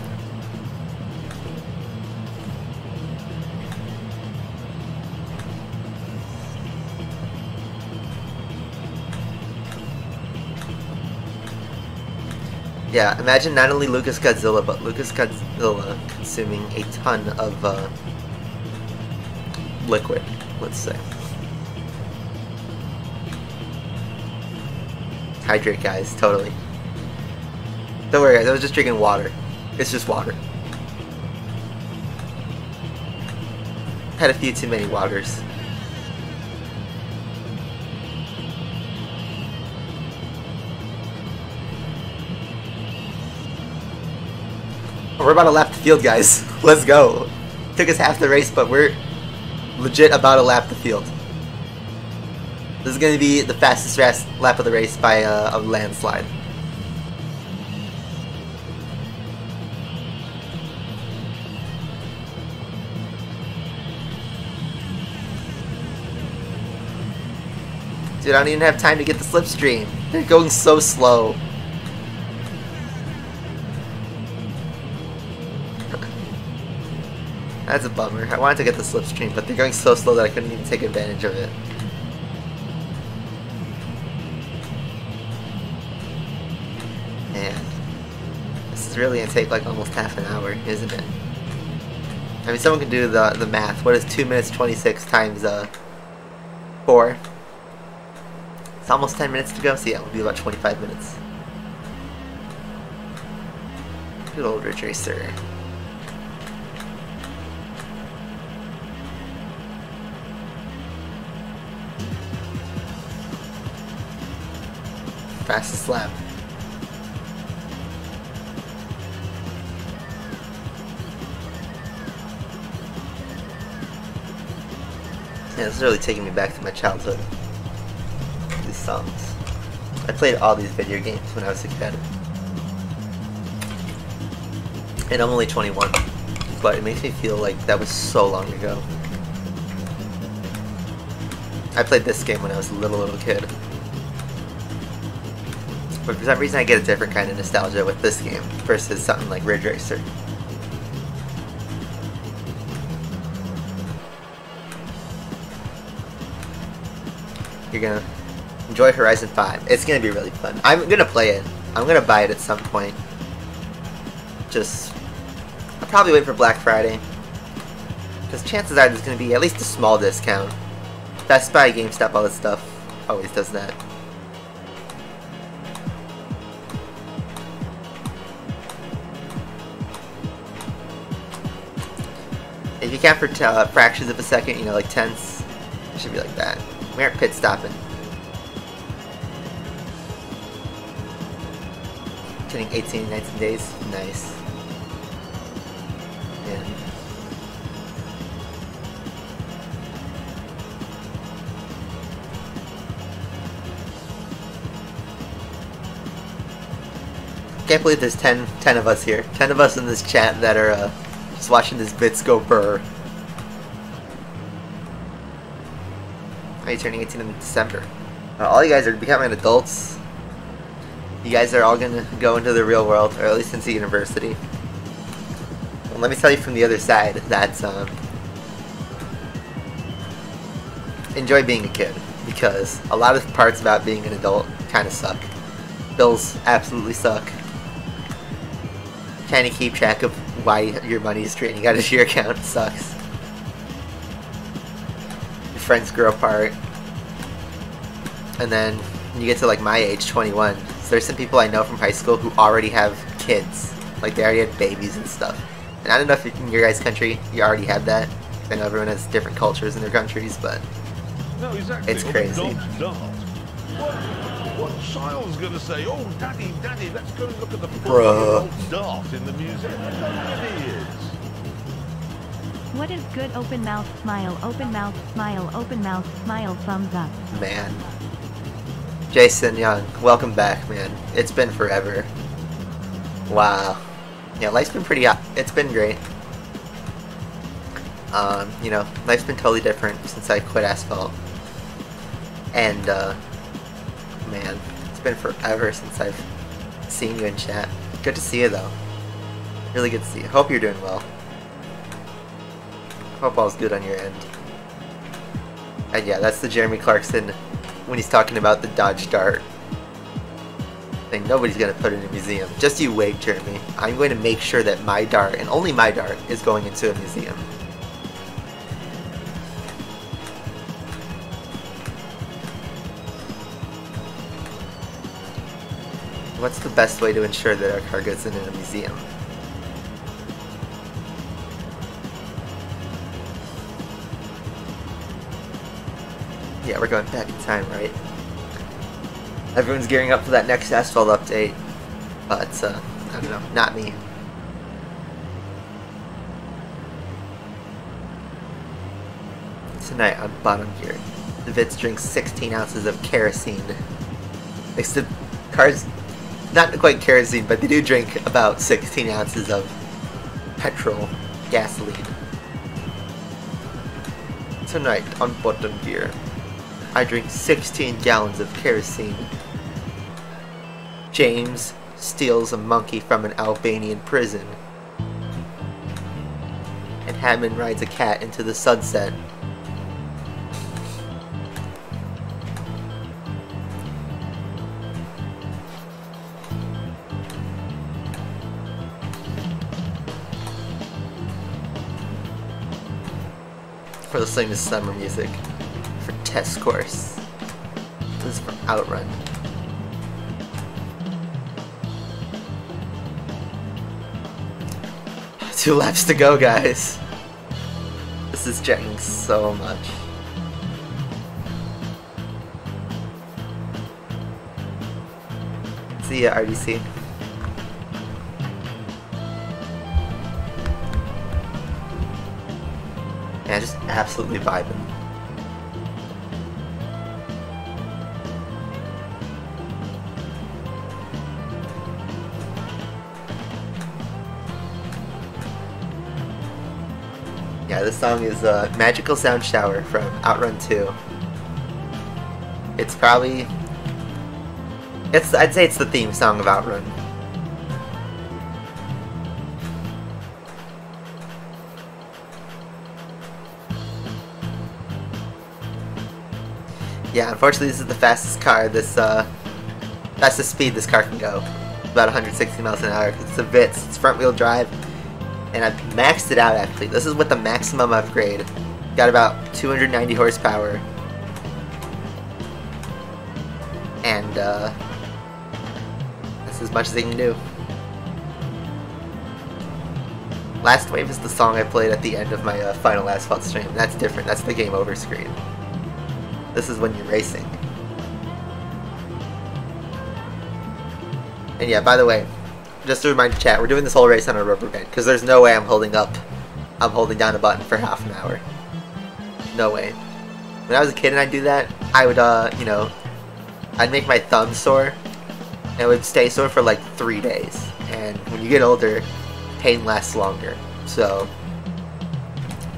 Yeah, imagine not only Lucas Godzilla, but Lucas Godzilla consuming a ton of liquid, let's say. Hydrate, guys, totally. Don't worry, guys, I was just drinking water. It's just water. Had a few too many waters. We're about to lap the field, guys. Let's go. Took us half the race, but we're legit about to lap the field. This is going to be the fastest lap of the race by a landslide. Dude, I don't even have time to get the slipstream. They're going so slow. That's a bummer. I wanted to get the slipstream, but they're going so slow that I couldn't even take advantage of it. Man, this is really gonna take like almost half an hour, isn't it? I mean, someone can do the math. What is 2 minutes 26 times 4? It's almost 10 minutes to go, so yeah, it'll be about 25 minutes. Good old Ridge Racer. Fastest lap. Yeah, this is really taking me back to my childhood. These songs. I played all these video games when I was a kid. And I'm only 21, but it makes me feel like that was so long ago. I played this game when I was a little kid. But for some reason I get a different kind of nostalgia with this game versus something like Ridge Racer. You're gonna enjoy Horizon 5. It's gonna be really fun. I'm gonna play it. I'm gonna buy it at some point. I'll probably wait for Black Friday. Because chances are there's gonna be at least a small discount. Best Buy, GameStop, all this stuff always does that. If you count for fractions of a second, you know, like tenths, it should be like that. We aren't pit stopping. Getting 18, 19 days. Nice. Yeah. Can't believe there's 10 of us here. 10 of us in this chat that are just watching this Vitz go burr. Are you turning 18 in December? All you guys are becoming adults. You guys are all gonna go into the real world, or at least into university. And let me tell you from the other side that enjoy being a kid, because a lot of parts about being an adult kind of suck. Bills absolutely suck. Trying to keep track of why your money is draining out of your account sucks. Your friends grow apart. And then you get to like my age, 21. So there's some people I know from high school who already have kids. Like they already had babies and stuff. And I don't know if in your guys' country you already have that. I know everyone has different cultures in their countries, but No, exactly. it's crazy. What child's going to say, oh, Daddy, Daddy, let's go and look at the Bruh. 4-year-old dart in the museum? I don't know what it is. What is good? Open mouth, smile, thumbs up. Man. Jason Young, welcome back, man. It's been forever. Wow. Yeah, life's been pretty hot. It's been great. You know, life's been totally different since I quit asphalt. And, man, it's been forever since I've seen you in chat. Good to see you, though. Really good to see you. Hope you're doing well. Hope all's good on your end. And yeah, that's the Jeremy Clarkson when he's talking about the Dodge Dart. Like, nobody's gonna put it in a museum. Just you wait, Jeremy. I'm going to make sure that my dart, and only my dart, is going into a museum. What's the best way to ensure that our car goes in a museum? Yeah, we're going back in time, right? Everyone's gearing up for that next asphalt update, but I don't know, not me. Tonight on Bottom Gear, the Vitz drinks 16 ounces of kerosene. Next to cars, not quite kerosene, but they do drink about 16 ounces of petrol, gasoline. Tonight on Bottom Gear, I drink 16 gallons of kerosene. James steals a monkey from an Albanian prison. And Hammond rides a cat into the sunset. For listening to summer music. For test course. This is from Outrun. Two laps to go, guys. This is checking so much. See ya, RDC. Yeah, just absolutely vibing. Yeah, this song is Magical Sound Shower from Outrun 2. It's probably... I'd say it's the theme song of Outrun. Yeah, unfortunately this is the fastest car, fastest speed this car can go. About 160 miles an hour. It's a Vitz, it's front wheel drive. And I've maxed it out actually. This is with the maximum upgrade. Got about 290 horsepower. And that's as much as it can do. Last Wave is the song I played at the end of my final asphalt stream. That's different, that's the game over screen. This is when you're racing. And yeah, by the way, just to remind the chat, we're doing this whole race on a rubber band, because there's no way I'm holding down a button for half an hour. No way. When I was a kid and I'd do that, I would, you know, I'd make my thumb sore, and it would stay sore for like 3 days. And when you get older, pain lasts longer. So,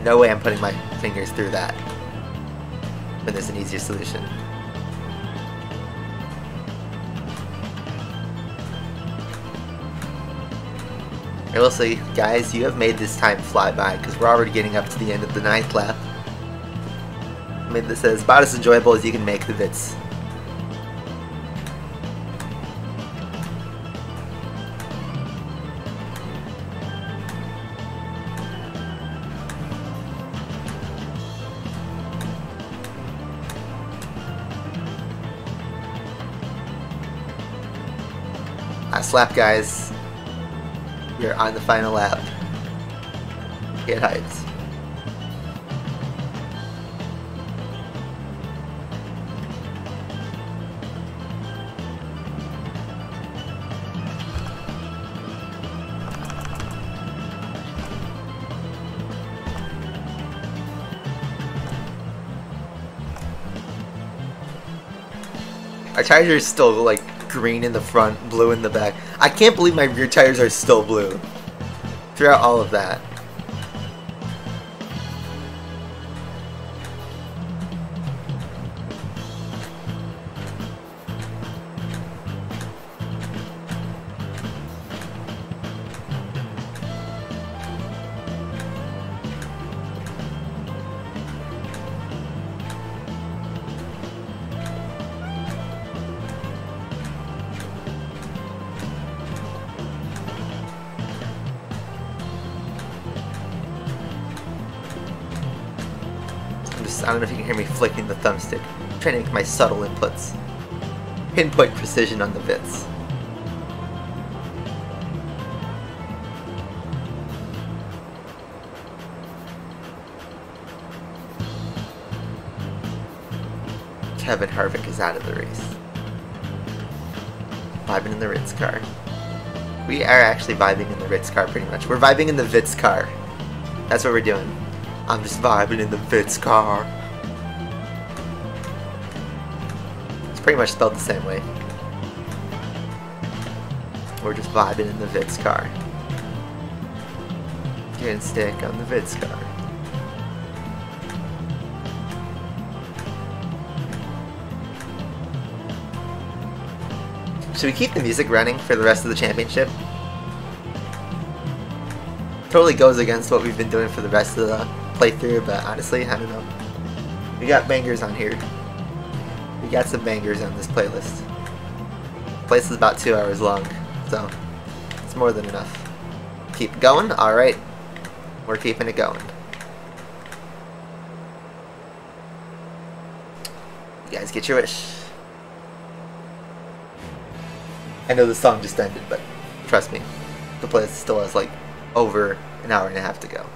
no way I'm putting my fingers through that when there's an easier solution. I will say, guys, you have made this time fly by, because we're already getting up to the end of the 9th lap. I made this as about as enjoyable as you can make the Vitz. Last lap, guys. We're on the final lap. Get hyped. Our tires are still like green in the front, blue in the back. I can't believe my rear tires are still blue throughout all of that. I don't know if you can hear me flicking the thumbstick. I'm trying to make my subtle inputs. Pinpoint precision on the Vitz. Kevin Harvick is out of the race. Vibing in the Ritz car. We are actually vibing in the Ritz car pretty much. We're vibing in the Vitz car. That's what we're doing. I'm just vibing in the Vitz car. It's pretty much spelled the same way. We're just vibing in the Vitz car. Getting stick on the Vitz car. Should we keep the music running for the rest of the championship? Totally goes against what we've been doing for the rest of the playthrough, but honestly, I don't know. We got bangers on here. We got some bangers on this playlist. The playlist is about 2 hours long, so it's more than enough. Keep going? Alright. We're keeping it going. You guys get your wish. I know the song just ended, but trust me, the playlist still has like over an hour and a half to go.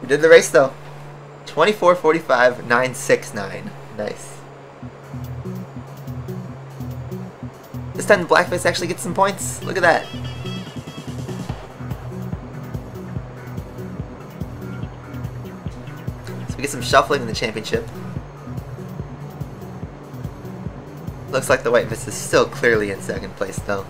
We did the race though. 24:45.969. Nice. This time the Blackface actually gets some points. Look at that. So we get some shuffling in the championship. Looks like the White Vitz is still clearly in second place though.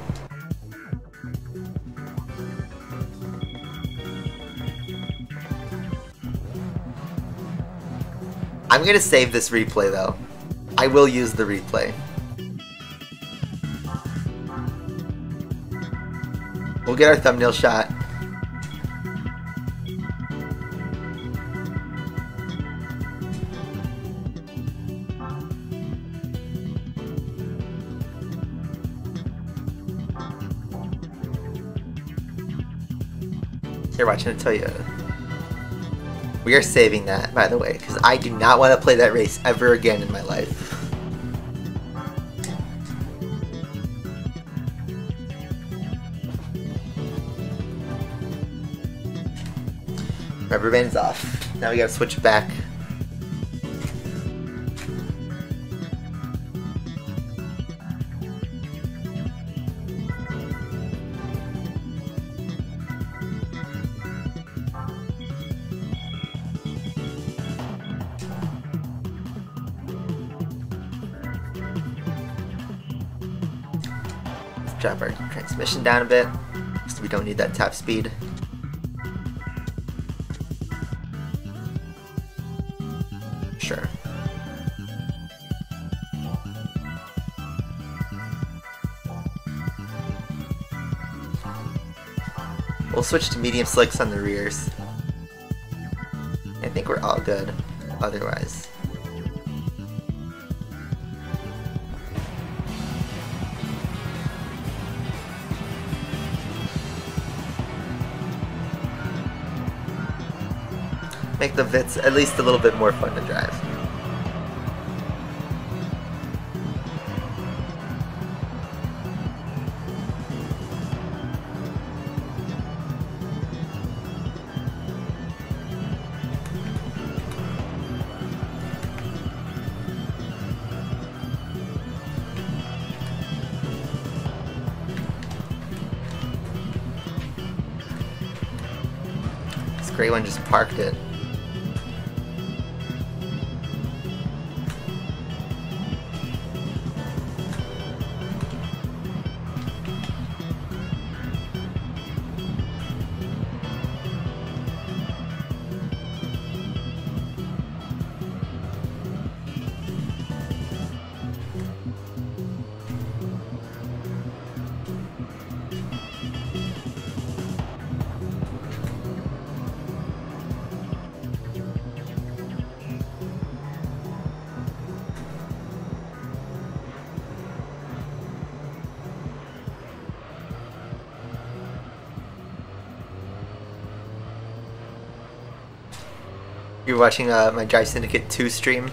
I'm gonna save this replay though. I will use the replay. We'll get our thumbnail shot. Here, watch, I'm gonna tell you. We are saving that, by the way, because I do not want to play that race ever again in my life. Rubber band's off. Now we gotta switch back. Drop our transmission down a bit, so we don't need that top speed. Sure. We'll switch to medium slicks on the rears. I think we're all good otherwise. Make the Vitz at least a little bit more fun to drive. This gray one just parked it. You're watching my Drive Syndicate 2 stream?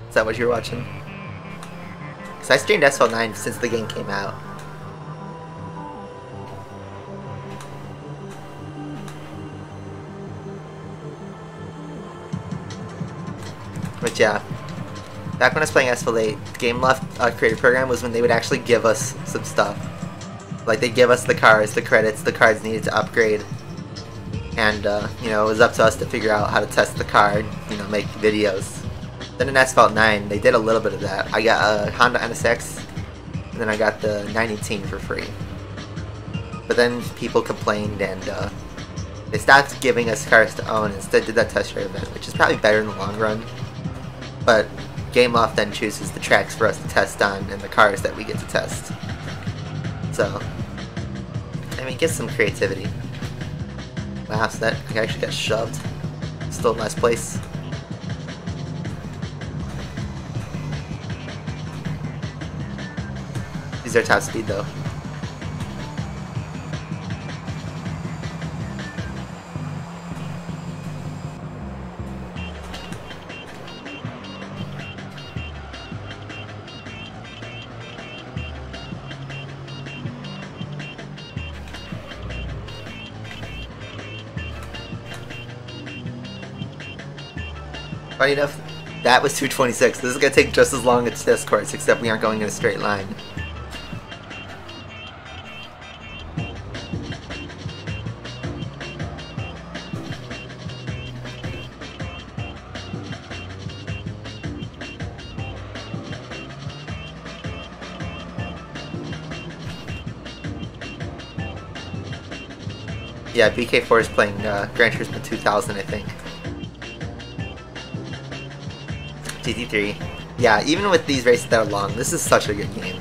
Is that what you're watching? Because I streamed Asphalt 9 since the game came out. But yeah, back when I was playing Asphalt 8, the Game Loft creator program was when they would actually give us some stuff. Like, they'd give us the cars, the credits, the cards needed to upgrade. And, you know, it was up to us to figure out how to test the car, you know, make videos. Then in Asphalt 9, they did a little bit of that. I got a Honda NSX, and then I got the 918 for free. But then people complained, and they stopped giving us cars to own, and instead did that test drive event, which is probably better in the long run. But Game Loft then chooses the tracks for us to test on and the cars that we get to test. So, I mean, get some creativity. Wow, so that actually got shoved. Still in last place. These are top speed though. Funny enough, that was 226. This is going to take just as long as this course, except we aren't going in a straight line. Yeah, BK4 is playing Gran Turismo 2000, I think. GT3. Yeah, even with these races that are long, this is such a good game.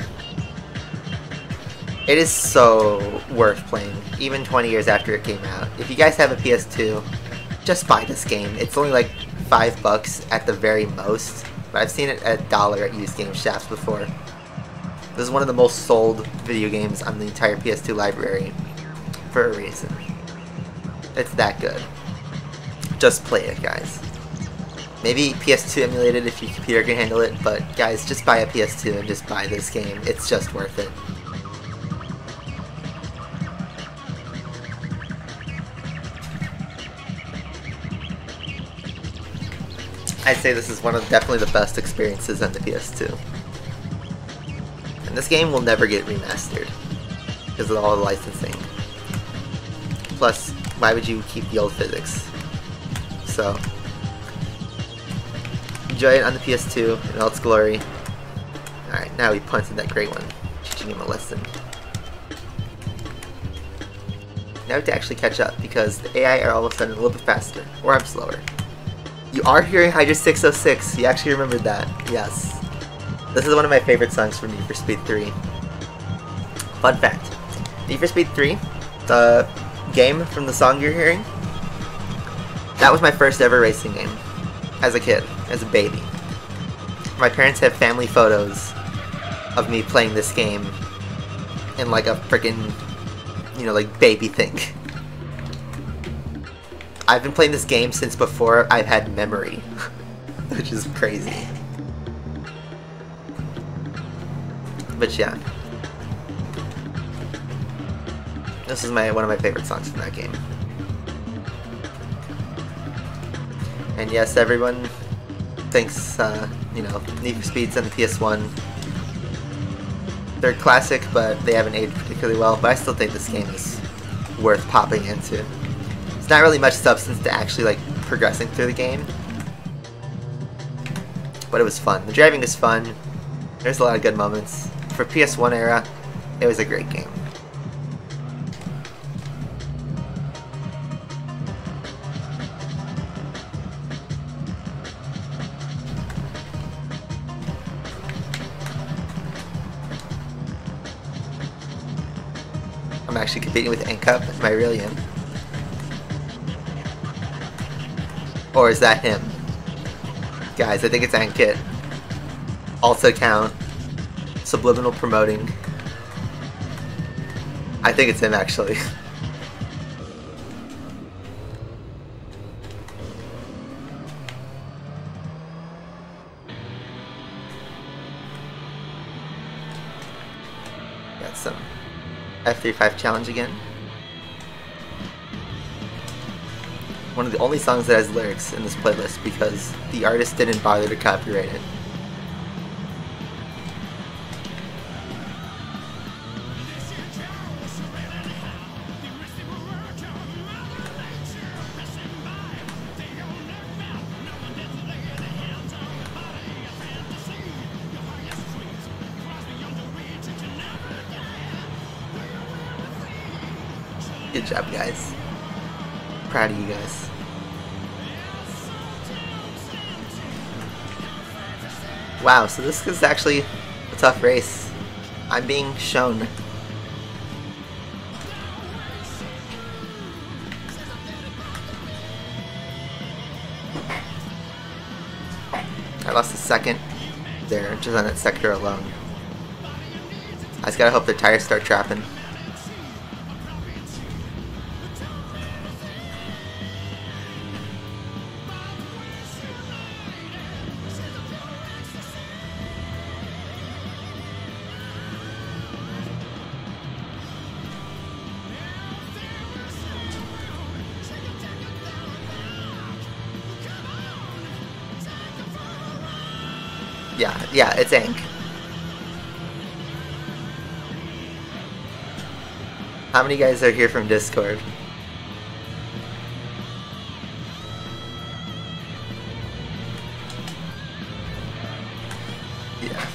It is so worth playing, even 20 years after it came out. If you guys have a PS2, just buy this game. It's only like $5 at the very most, but I've seen it at $1 at used game shops before. This is one of the most sold video games on the entire PS2 library, for a reason. It's that good. Just play it, guys. Maybe PS2 emulated if your computer can handle it, but guys, just buy a PS2 and just buy this game. It's just worth it. I'd say this is one of definitely the best experiences on the PS2. And this game will never get remastered because of all the licensing. Plus, why would you keep the old physics? So, enjoy it on the PS2 in all its glory. Alright, now we punted that great one, teaching him a lesson. Now we have to actually catch up because the AI are all of a sudden a little bit faster, or I'm slower. You are hearing Hydra 606, you actually remembered that, yes. This is one of my favorite songs from Need for Speed 3. Fun fact, Need for Speed 3, the game from the song you're hearing, that was my first ever racing game. As a kid, as a baby. My parents have family photos of me playing this game in like a freaking, you know, like baby thing. I've been playing this game since before I've had memory, which is crazy. But yeah. This is one of my favorite songs from that game. And yes, everyone thinks, you know, Need for Speed's on the PS1. They're classic, but they haven't aged particularly well, but I still think this game is worth popping into. It's not really much substance to actually, like, progressing through the game. But it was fun. The driving is fun. There's a lot of good moments. For PS1 era, it was a great game. I'm actually competing with NCup. Am I really in? Or is that him? Guys, I think it's Ankit. Also count. Subliminal promoting. I think it's him actually. get some F35 challenge again. One of the only songs that has lyrics in this playlist because the artist didn't bother to copyright it. Good job, guys. Proud of you guys. Wow, so this is actually a tough race. I'm being shown. I lost a second there, just on that sector alone. I just gotta hope the tires start trapping. Yeah, it's ink. How many guys are here from Discord? Yeah.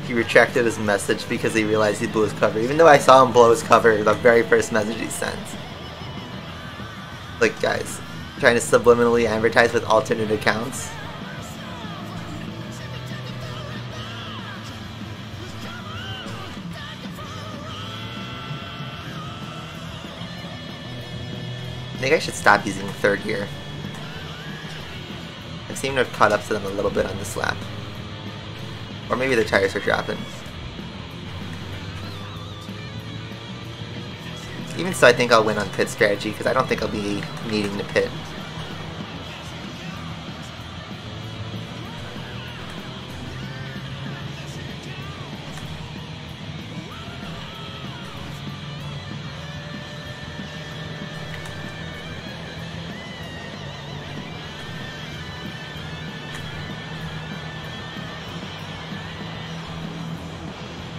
He retracted his message because he realized he blew his cover, even though I saw him blow his cover the very first message he sent. Like, guys, trying to subliminally advertise with alternate accounts. I think I should stop using third gear. I seem to have caught up to them a little bit on this lap. Or maybe the tires are dropping. Even so, I think I'll win on pit strategy because I don't think I'll be needing to pit.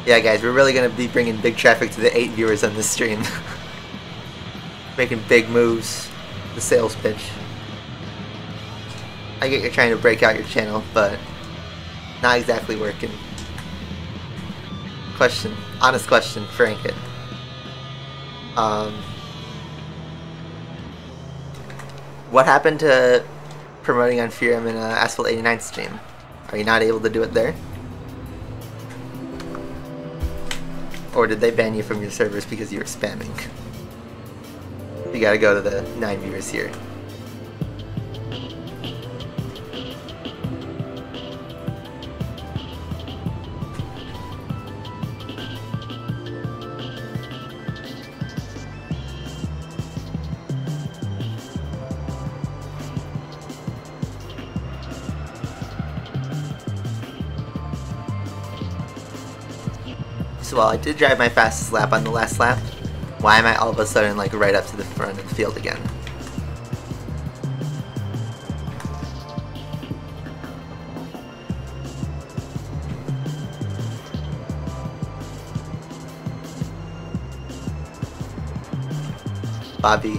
Yeah, guys, we're really going to be bringing big traffic to the 8 viewers on this stream. Making big moves. The sales pitch. I get you're trying to break out your channel, but not exactly working. Question. Honest question, Frank it. What happened to promoting on Furum in Asphalt 89 stream? Are you not able to do it there? Or did they ban you from your servers because you were spamming? You gotta go to the 9 viewers here. So while I did drive my fastest lap on the last lap, why am I all of a sudden like right up to the front of the field again? Bobby,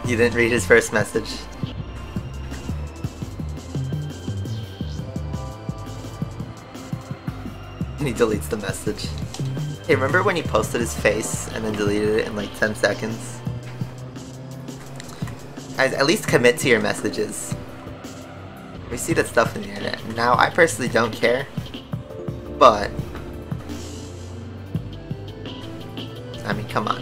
you didn't read his first message. And he deletes the message. Hey, remember when he posted his face and then deleted it in like 10 seconds? Guys, at least commit to your messages. We see that stuff in the internet. Now, I personally don't care, but I mean, come on.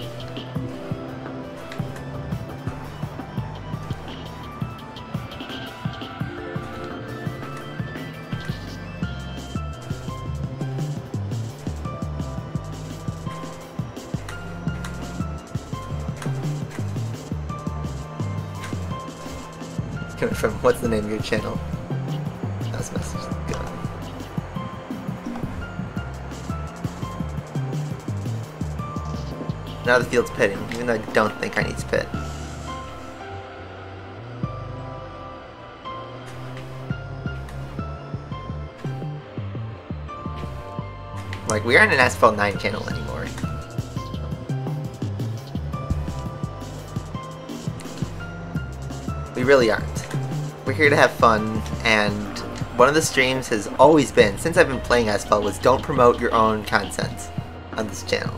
From what's the name of your channel? That's message. Go on. Now the field's pitting, even though I don't think I need to pit. Like, we aren't an Asphalt 9 channel anymore. We really aren't. We're here to have fun, and one of the streams has always been, since I've been playing Asphalt, was don't promote your own content on this channel.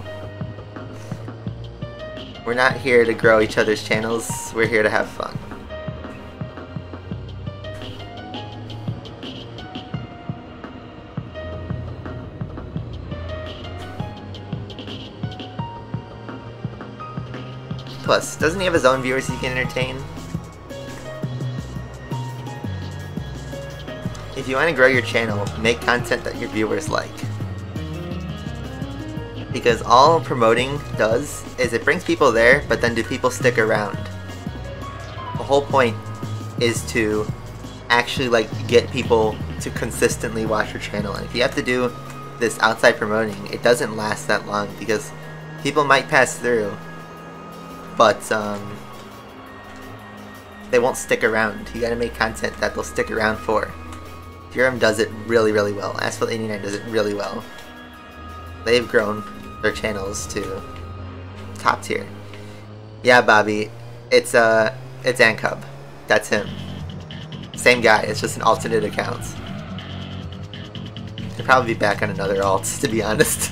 We're not here to grow each other's channels, we're here to have fun. Plus, doesn't he have his own viewers he can entertain? If you want to grow your channel, make content that your viewers like. Because all promoting does is it brings people there, but then do people stick around? The whole point is to actually like get people to consistently watch your channel. And if you have to do this outside promoting, it doesn't last that long because people might pass through, but they won't stick around. You gotta make content that they'll stick around for. Durham does it really, really well. Asphalt 89 does it really well. They've grown their channels to top tier. Yeah, Bobby, it's Ancub. That's him. Same guy, it's just an alternate account. He'll probably be back on another alt, to be honest.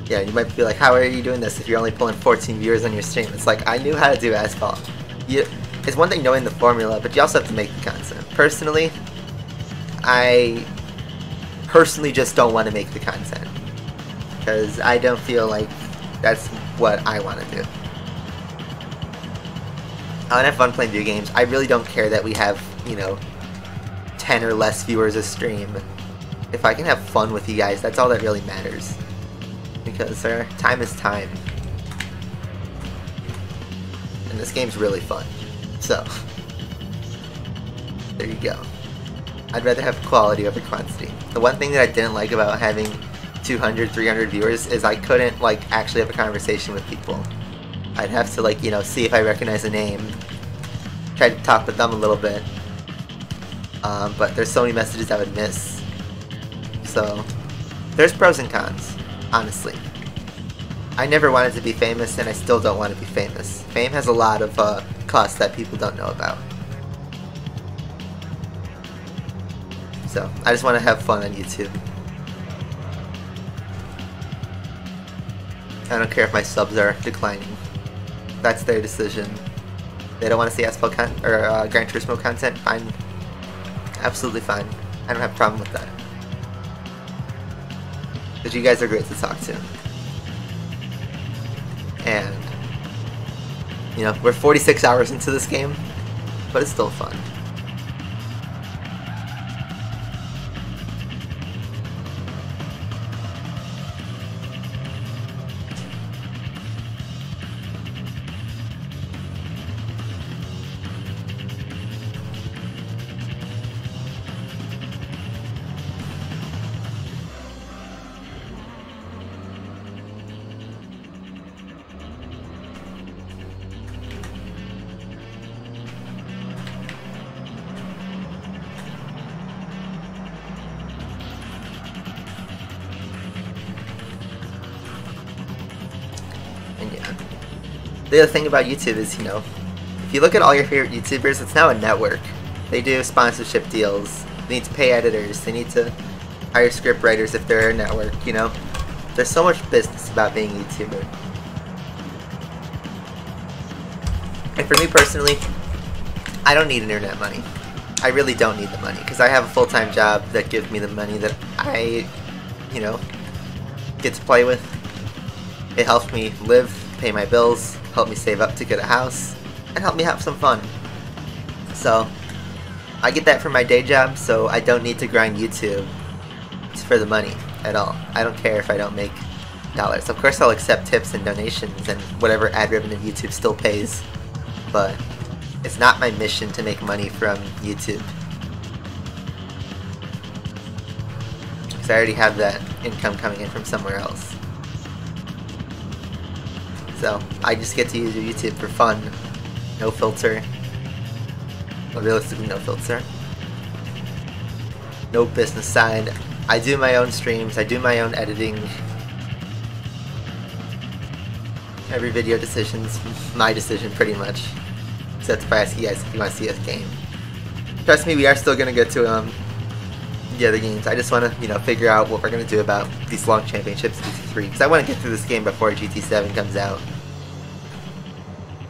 Yeah, you might be like, how are you doing this if you're only pulling 14 viewers on your stream? It's like, I knew how to do Asphalt. It's one thing knowing the formula, but you also have to make the content. Personally, I just don't want to make the content. Because I don't feel like that's what I want to do. I want to have fun playing video games. I really don't care that we have, you know, 10 or less viewers a stream. If I can have fun with you guys, that's all that really matters. Because time is time. And this game's really fun. So, there you go. I'd rather have quality over quantity. The one thing that I didn't like about having 200, 300 viewers is I couldn't, like, actually have a conversation with people. I'd have to, like, you know, see if I recognize a name, try to talk with them a little bit. But there's so many messages I would miss. So, there's pros and cons, honestly. I never wanted to be famous, and I still don't want to be famous. Fame has a lot of costs that people don't know about. So, I just want to have fun on YouTube. I don't care if my subs are declining. That's their decision. They don't want to see Asphalt Gran Turismo content? Fine. Absolutely fine. I don't have a problem with that. Because you guys are great to talk to. And, you know, we're 46 hours into this game, but it's still fun. The other thing about YouTube is, you know, if you look at all your favorite YouTubers, it's now a network. They do sponsorship deals, they need to pay editors, they need to hire script writers if they're a network, you know. There's so much business about being a YouTuber. And for me personally, I don't need internet money. I really don't need the money, because I have a full-time job that gives me the money that I, you know, get to play with. It helps me live, pay my bills, help me save up to get a house, and help me have some fun. So, I get that from my day job, so I don't need to grind YouTube for the money at all. I don't care if I don't make dollars. Of course I'll accept tips and donations and whatever ad revenue YouTube still pays, but It's not my mission to make money from YouTube. Because I already have that income coming in from somewhere else. So, I just get to use YouTube for fun. No filter. Well, realistically, no filter. No business side. I do my own streams, I do my own editing. Every video decision's my decision, pretty much. Except if I ask you guys if you want to see us game. Trust me, we are still gonna get to the other games. I just want to, you know, figure out what we're gonna do about these long championships, GT3, because I want to get through this game before GT7 comes out.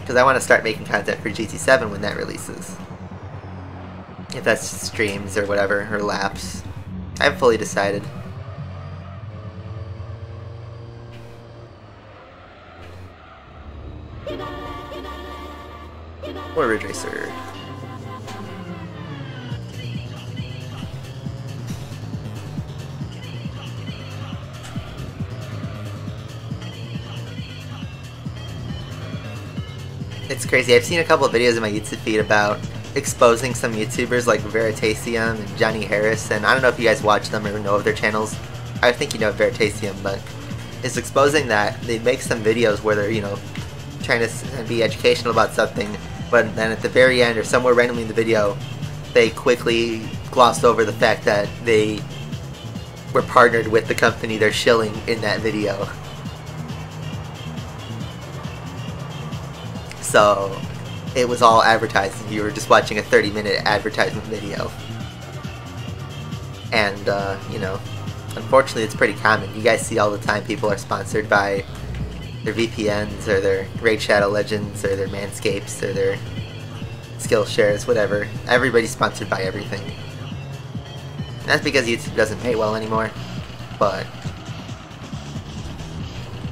Because I want to start making content for GT7 when that releases. If that's streams or whatever, or laps. I haven't fully decided. Or Ridge Racer. It's crazy. I've seen a couple of videos in my YouTube feed about exposing some YouTubers like Veritasium and Johnny Harris, and I don't know if you guys watch them or know of their channels. I think you know Veritasium, but it's exposing that they make some videos where they're, you know, trying to be educational about something, but then at the very end or somewhere randomly in the video, they quickly glossed over the fact that they were partnered with the company they're shilling in that video. So it was all advertising. You were just watching a 30-minute advertisement video. And, you know, unfortunately it's pretty common. You guys see all the time people are sponsored by their VPNs or their Raid Shadow Legends or their Manscapes or their Skillshares, whatever. Everybody's sponsored by everything. And that's because YouTube doesn't pay well anymore. But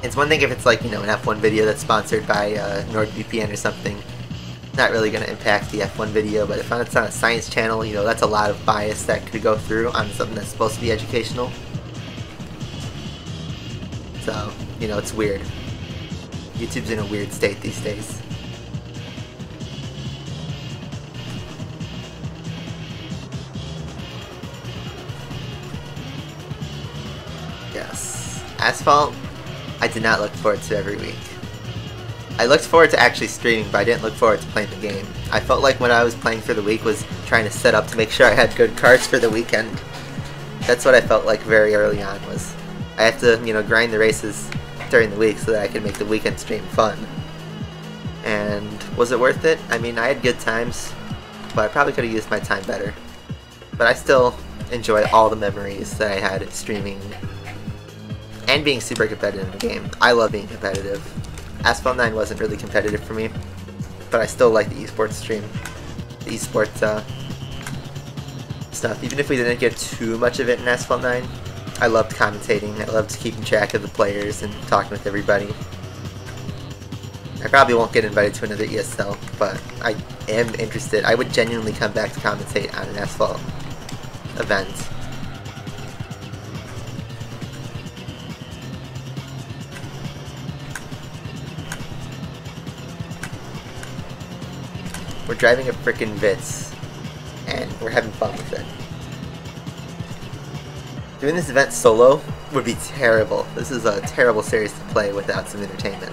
it's one thing if it's like, you know, an F1 video that's sponsored by NordVPN or something. Not really going to impact the F1 video, but if it's on a science channel, you know, that's a lot of bias that could go through on something that's supposed to be educational. So, you know, it's weird. YouTube's in a weird state these days. Yes. Asphalt, I did not look forward to every week. I looked forward to actually streaming, but I didn't look forward to playing the game. I felt like when I was playing for the week was trying to set up to make sure I had good cards for the weekend. That's what I felt like very early on, was I have to, you know, grind the races during the week so that I can make the weekend stream fun. And was it worth it? I mean, I had good times, but I probably could have used my time better. But I still enjoy all the memories that I had streaming and being super competitive in the game. I love being competitive. Asphalt 9 wasn't really competitive for me, but I still like the esports stream, the esports stuff. Even if we didn't get too much of it in Asphalt 9, I loved commentating. I loved keeping track of the players and talking with everybody. I probably won't get invited to another ESL, but I am interested. I would genuinely come back to commentate on an Asphalt event. We're driving a frickin' Vitz, and we're having fun with it. Doing this event solo would be terrible. This is a terrible series to play without some entertainment.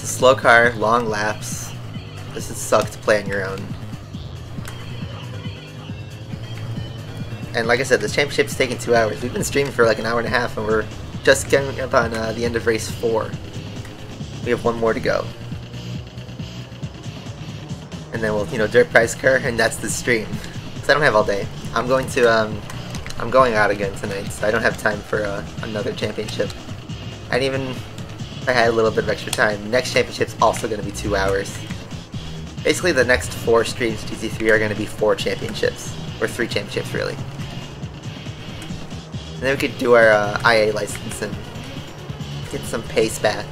Slow car, long laps. This would suck to play on your own. And like I said, this championship's taking 2 hours. We've been streaming for like an hour and a half, and we're just getting up on the end of race 4. We have one more to go. And then we'll, you know, dirt prize car, and that's the stream. So I don't have all day. I'm going out again tonight, so I don't have time for another championship. And even if I had a little bit of extra time, the next championship's also going to be 2 hours. Basically, the next 4 streams GT3 are going to be 4 championships. Or 3 championships, really. And then we could do our IA license and get some pace back.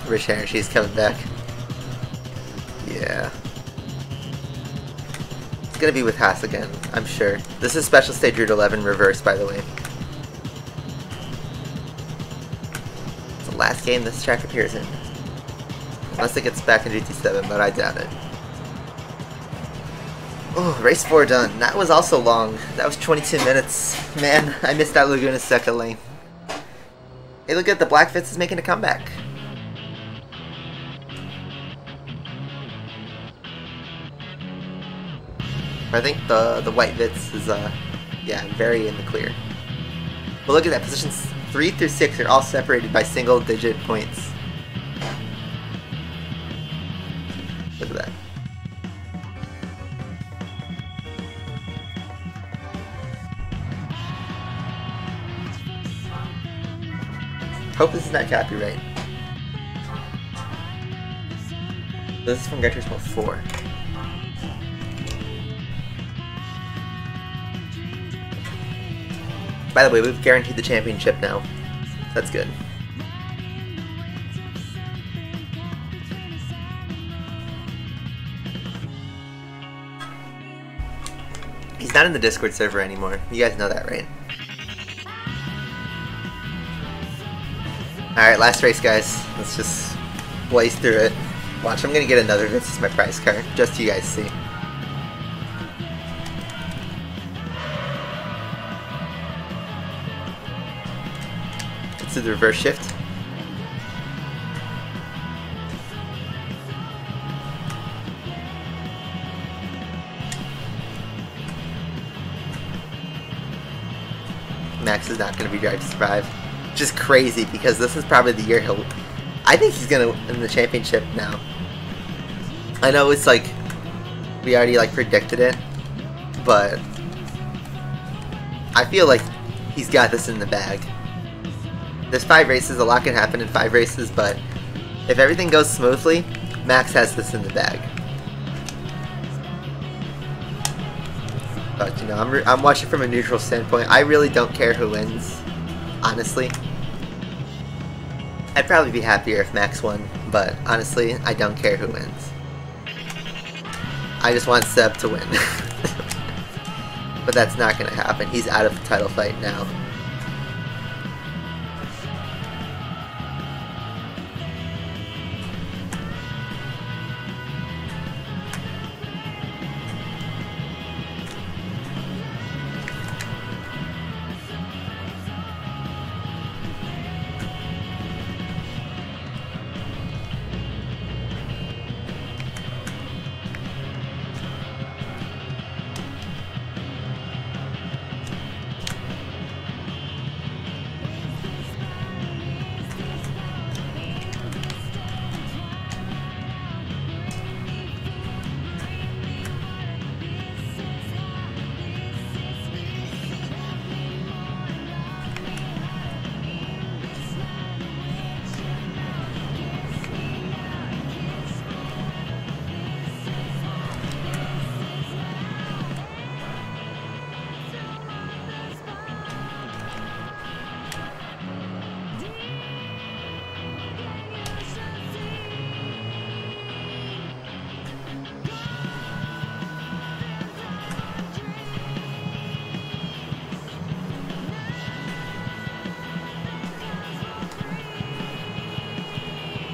Rich Energy's coming back. Yeah. It's gonna be with Haas again, I'm sure. This is Special Stage Route 11 reverse, by the way. It's the last game this track appears in. Unless it gets back in GT7, but I doubt it. Oh, race 4 done. That was also long. That was 22 minutes. Man, I missed that Laguna Seca lane. Hey, look at the Black Vitz is making a comeback. I think the white Vitz is, yeah, very in the clear. But look at that, positions 3 through 6 are all separated by single-digit points. Look at that. Hope this is not copyright. This is from Gran Turismo 4. By the way, we've guaranteed the championship now. That's good. He's not in the Discord server anymore. You guys know that, right? Alright, last race, guys. Let's just blaze through it. Watch, I'm gonna get another Vitz as my prize car, just so you guys see. Let's do the reverse shift. Max is not going to be Drive to Survive. Which is crazy because this is probably the year he'll... I think he's going to win the championship now. I know it's like... we already like predicted it. But... I feel like he's got this in the bag. There's 5 races, a lot can happen in 5 races, but if everything goes smoothly, Max has this in the bag. But, you know, I'm watching from a neutral standpoint. I really don't care who wins, honestly. I'd probably be happier if Max won, but honestly, I don't care who wins. I just want Seb to win. But that's not going to happen. He's out of the title fight now.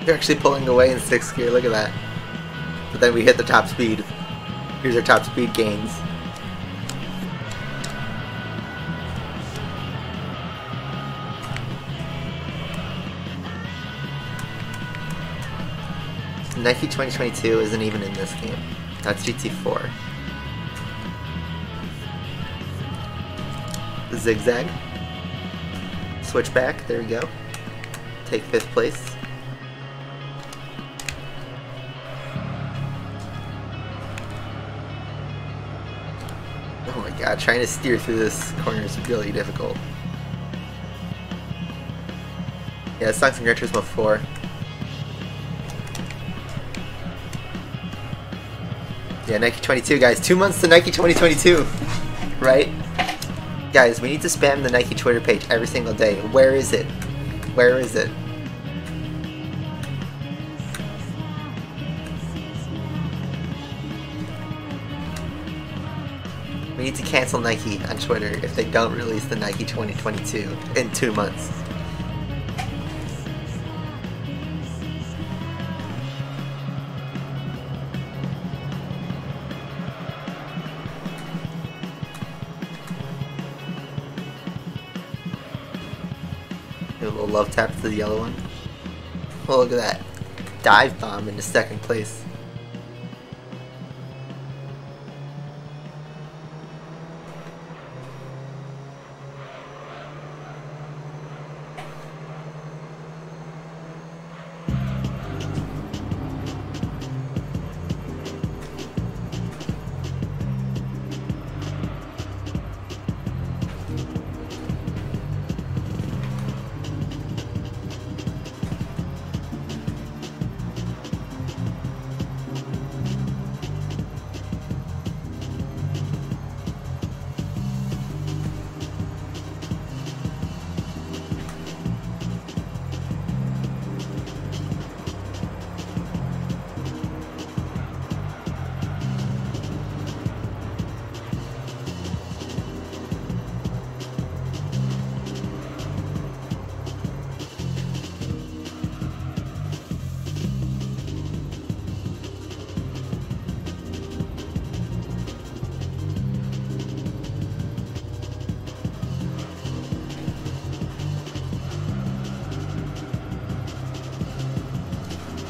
They're actually pulling away in 6th gear, look at that. But then we hit the top speed. Here's our top speed gains. Nike 2022 isn't even in this game. That's GT4. The zigzag. Switchback, there we go. Take 5th place. Oh my god, trying to steer through this corner is really difficult. Yeah, this song's in Gran Turismo 4. Yeah, Nike 22, guys. 2 months to Nike 2022. Right? Guys, we need to spam the Nike Twitter page every single day. Where is it? Where is it? We need to cancel Nike on Twitter if they don't release the Nike 2022 in 2 months. A little love tap to the yellow one. Oh, look at that. Dive bomb into 2nd place.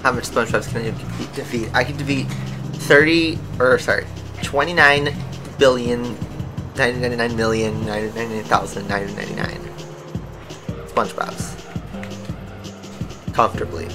How much SpongeBob's can I defeat? I can defeat 29,999,999,999 SpongeBob's. Comfortably.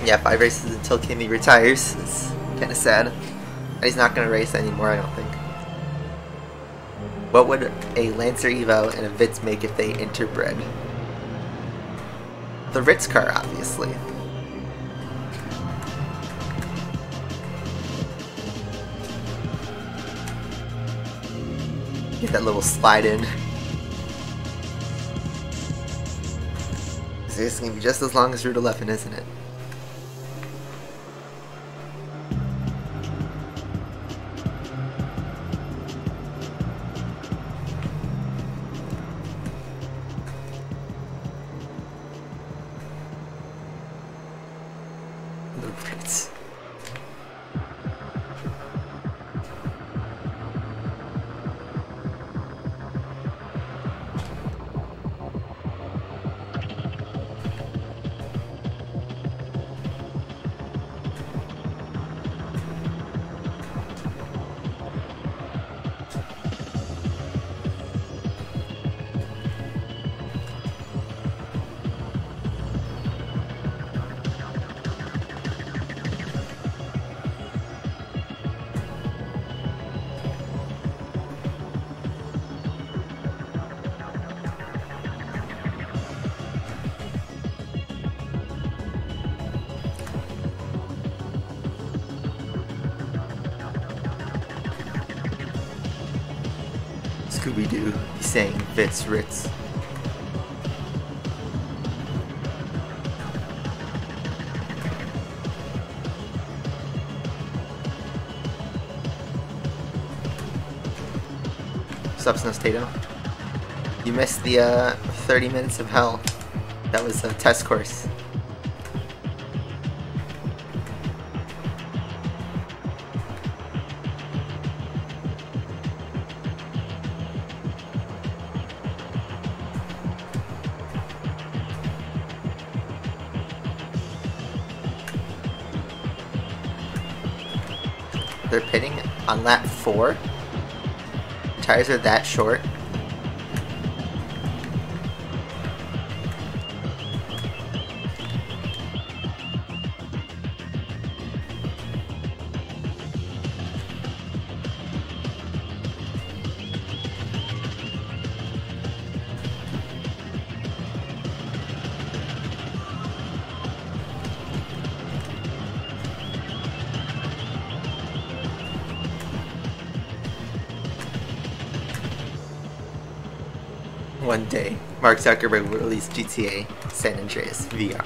Yeah, 5 races until Kimmy retires. It's kind of sad. And he's not going to race anymore, I don't think. What would a Lancer Evo and a Vitz make if they interbred? The Ritz car, obviously. Get that little slide in. This is going to be just as long as Route 11, isn't it? Scooby-Doo, he's saying Vitz Ritz. What's up, Snow Tato? You missed the 30 minutes of hell. That was a test course. They're pitting on lap 4. Tires are that short. One day, Mark Zuckerberg will release GTA San Andreas VR.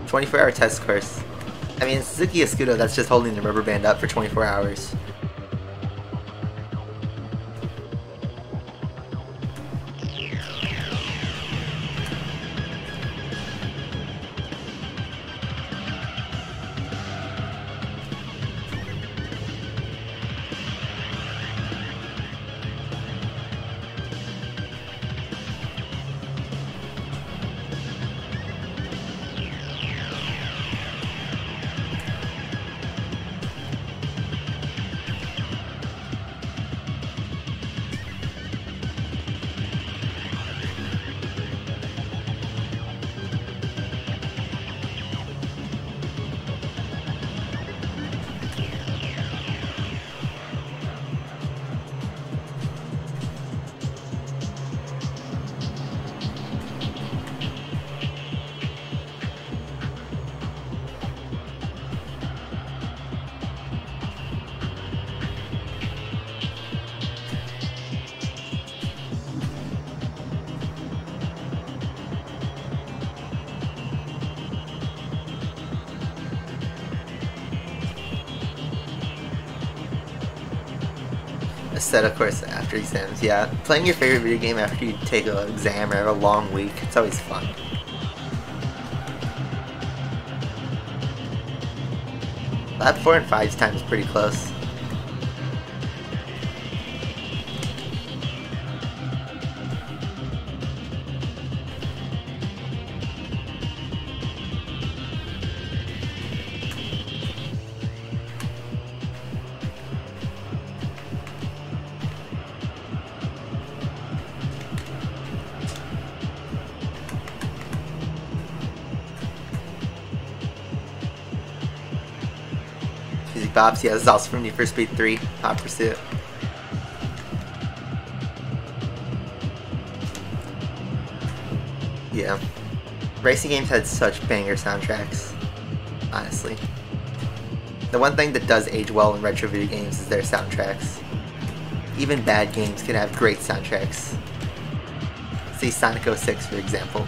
24-hour test course. I mean, Suzuki Escudo, that's just holding the rubber band up for 24 hours. Set of course after exams. Yeah, playing your favorite video game after you take an exam or have a long week, it's always fun. Lap 4 and 5's time is pretty close. Bobs, yeah, this is also from Need for Speed 3, Hot Pursuit. Yeah. Racing games had such banger soundtracks, honestly. The one thing that does age well in retro video games is their soundtracks. Even bad games can have great soundtracks. See Sonic 06 for example.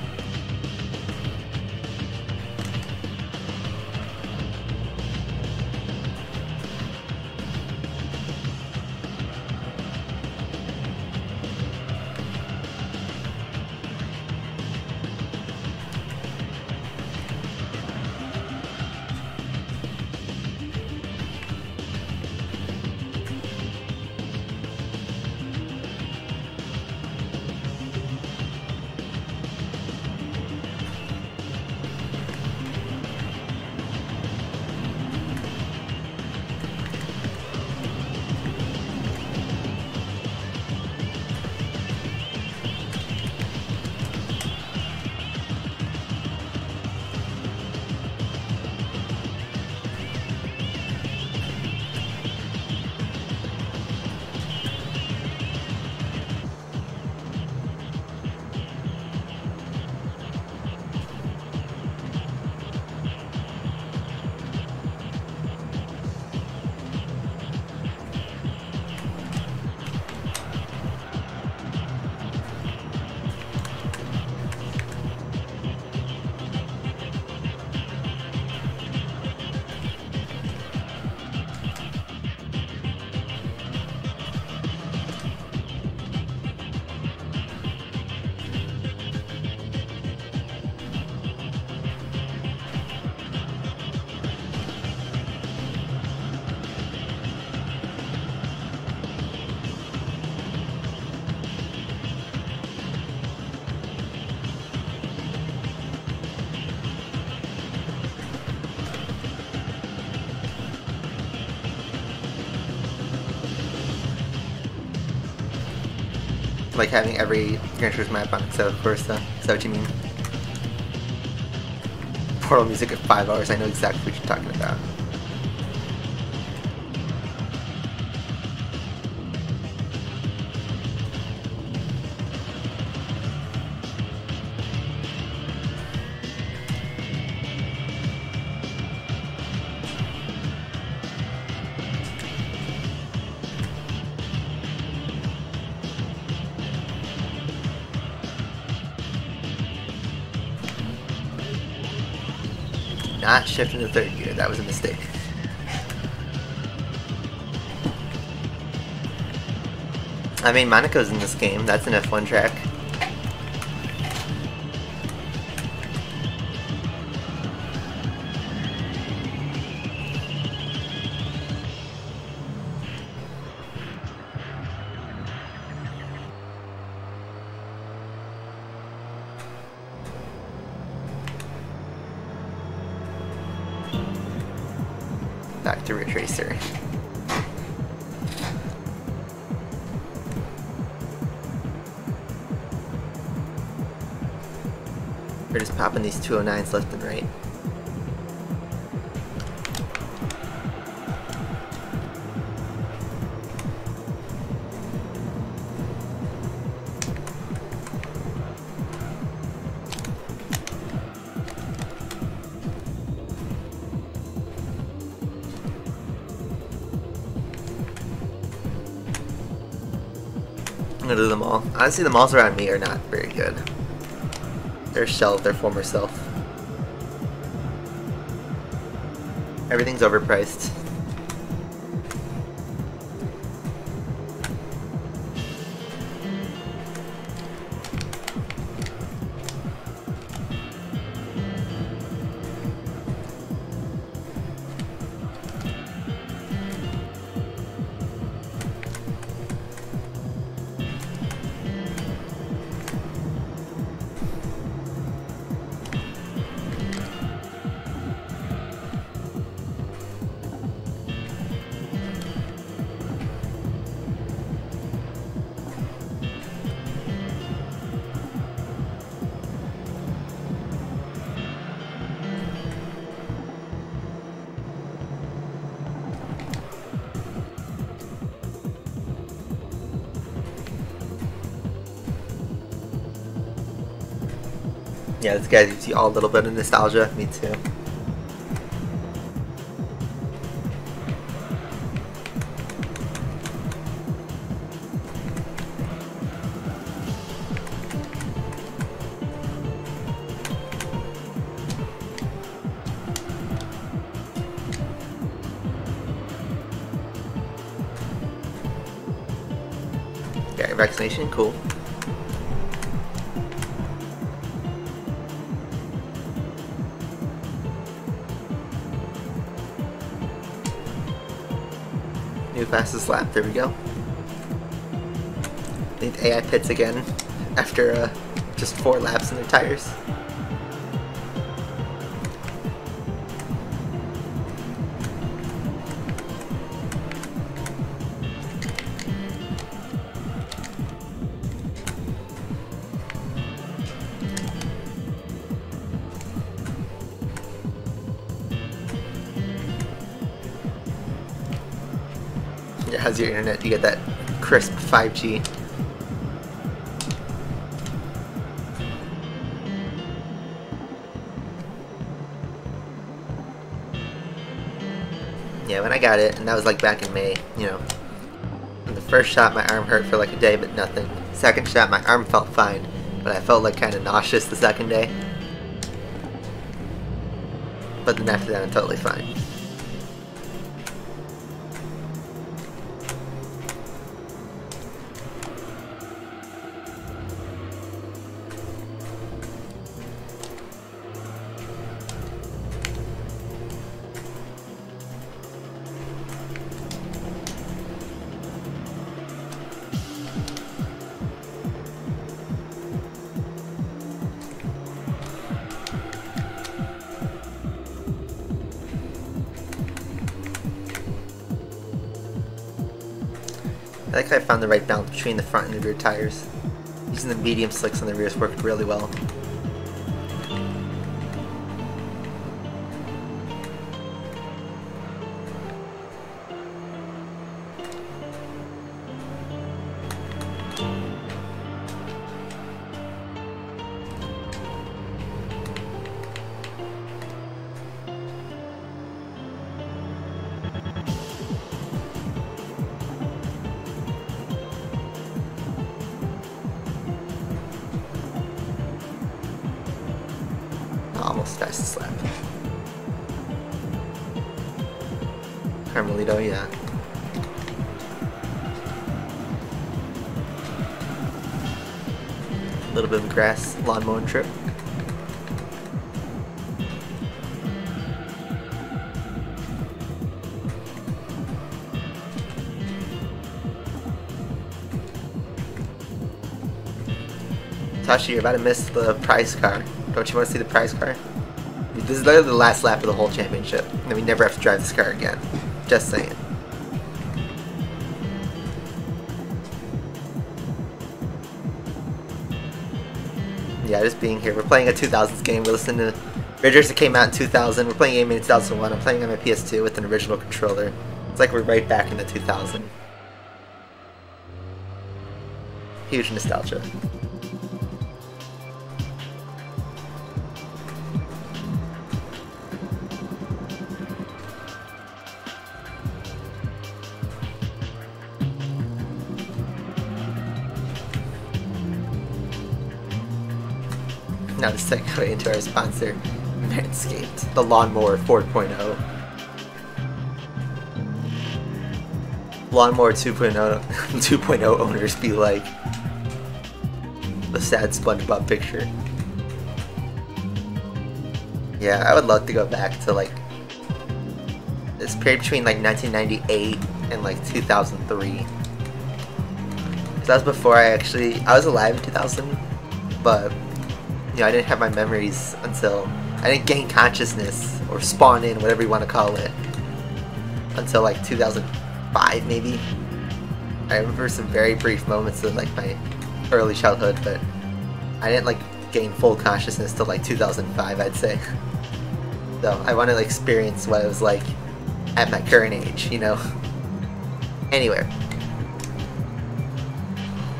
like having every Gran Turismo map on Excel, of course, is that what you mean? Portal music at 5 hours, I know exactly what you're talking about. Not shifting to third gear, that was a mistake. I mean, Monaco's in this game, that's an F1 track. Back to Ridge Racer. We're just popping these 209s left and right. I'm gonna do them all. Honestly, the malls around me are not very good. They're a shell of their former self. Everything's overpriced. Yeah, this guy gives you all a little bit of nostalgia. Me too. Got your vaccination? Cool. New fastest lap, there we go. Need AI pits again after just 4 laps in their tires. Yeah, how's your internet? You get that crisp 5G. Yeah, when I got it, and that was like back in May, you know. In the first shot, my arm hurt for like a day, but nothing. Second shot, my arm felt fine, but I felt like kind of nauseous the second day. But then after that, I'm totally fine. I like how I found the right balance between the front and the rear tires. Using the medium slicks on the rears worked really well. Almost fastest lap. Carmelito, yeah. A little bit of a grass lawn mowing trip. Tashi, you're about to miss the prize car. Don't you want to see the prize car? This is literally the last lap of the whole championship. And then we never have to drive this car again. Just saying. Yeah, just being here. We're playing a 2000s game. We're listening to Ridgers that came out in 2000. We're playing a game in 2001. I'm playing on my PS2 with an original controller. It's like we're right back in the 2000. Huge nostalgia. Now to segue into our sponsor, Manscaped, the Lawnmower 4.0. Lawnmower 2.0 owners be like the sad SpongeBob picture. Yeah, I would love to go back to like this period between like 1998 and like 2003. Because that was before I was alive in 2000, but you know, I didn't have my memories until I didn't gain consciousness or spawn in, whatever you want to call it, until like 2005 maybe. I remember some very brief moments of like my early childhood, but I didn't like gain full consciousness till like 2005, I'd say. So I want to like, experience what it was like at my current age, you know. Anyway.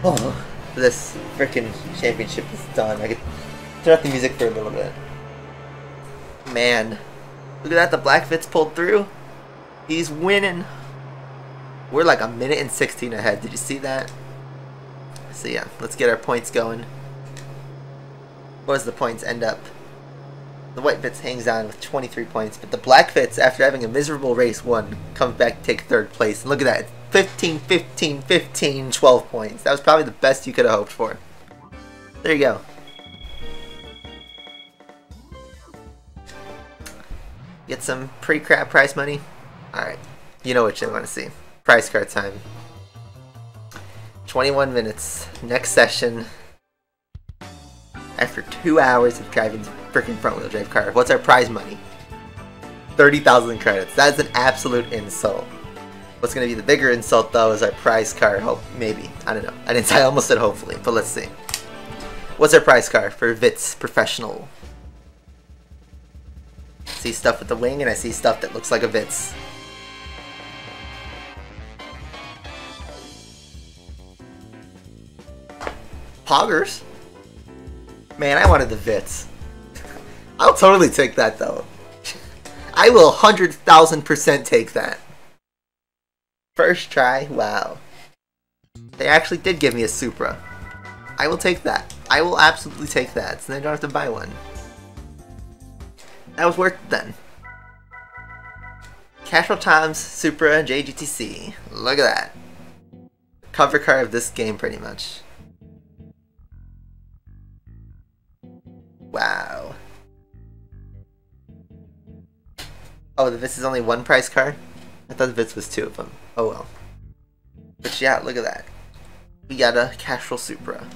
Oh, this freaking championship is done. I could turn off the music for a little bit. Man, look at that, the Black Vitz pulled through. He's winning. We're like a minute and 16 ahead. Did you see that? So yeah, let's get our points going. What does the points end up? The White Vitz hangs on with 23 points, but the Black Vitz, after having a miserable race 1, comes back to take 3rd place. And look at that, it's 15, 15, 15, 12 points. That was probably the best you could have hoped for. There you go. Get some pre-crap prize money. Alright, you know what you want to see. Prize card time. 21 minutes. Next session. After 2 hours of driving the freaking front wheel drive car. What's our prize money? 30,000 credits. That's an absolute insult. What's going to be the bigger insult though is our prize car. Hope maybe. I don't know. I almost said hopefully, but let's see. What's our prize car for Vitz Professional? I see stuff with the wing and I see stuff that looks like a Vitz. Poggers? Man, I wanted the Vitz. I'll totally take that though. I will 100,000% take that. First try, wow. They actually did give me a Supra. I will take that. I will absolutely take that, so then I don't have to buy one. That was worth it then. Casual Times Supra JGTC. Look at that. Cover car of this game pretty much. Wow. Oh, the Vitz is only one prize car? I thought the Vitz was 2 of them. Oh well. But yeah, look at that. We got a Castrol Supra.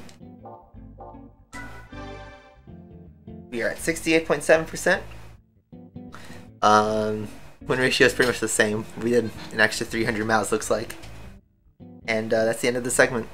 We are at 68.7%. Win ratio is pretty much the same. We did an extra 300 miles, looks like. And that's the end of the segment.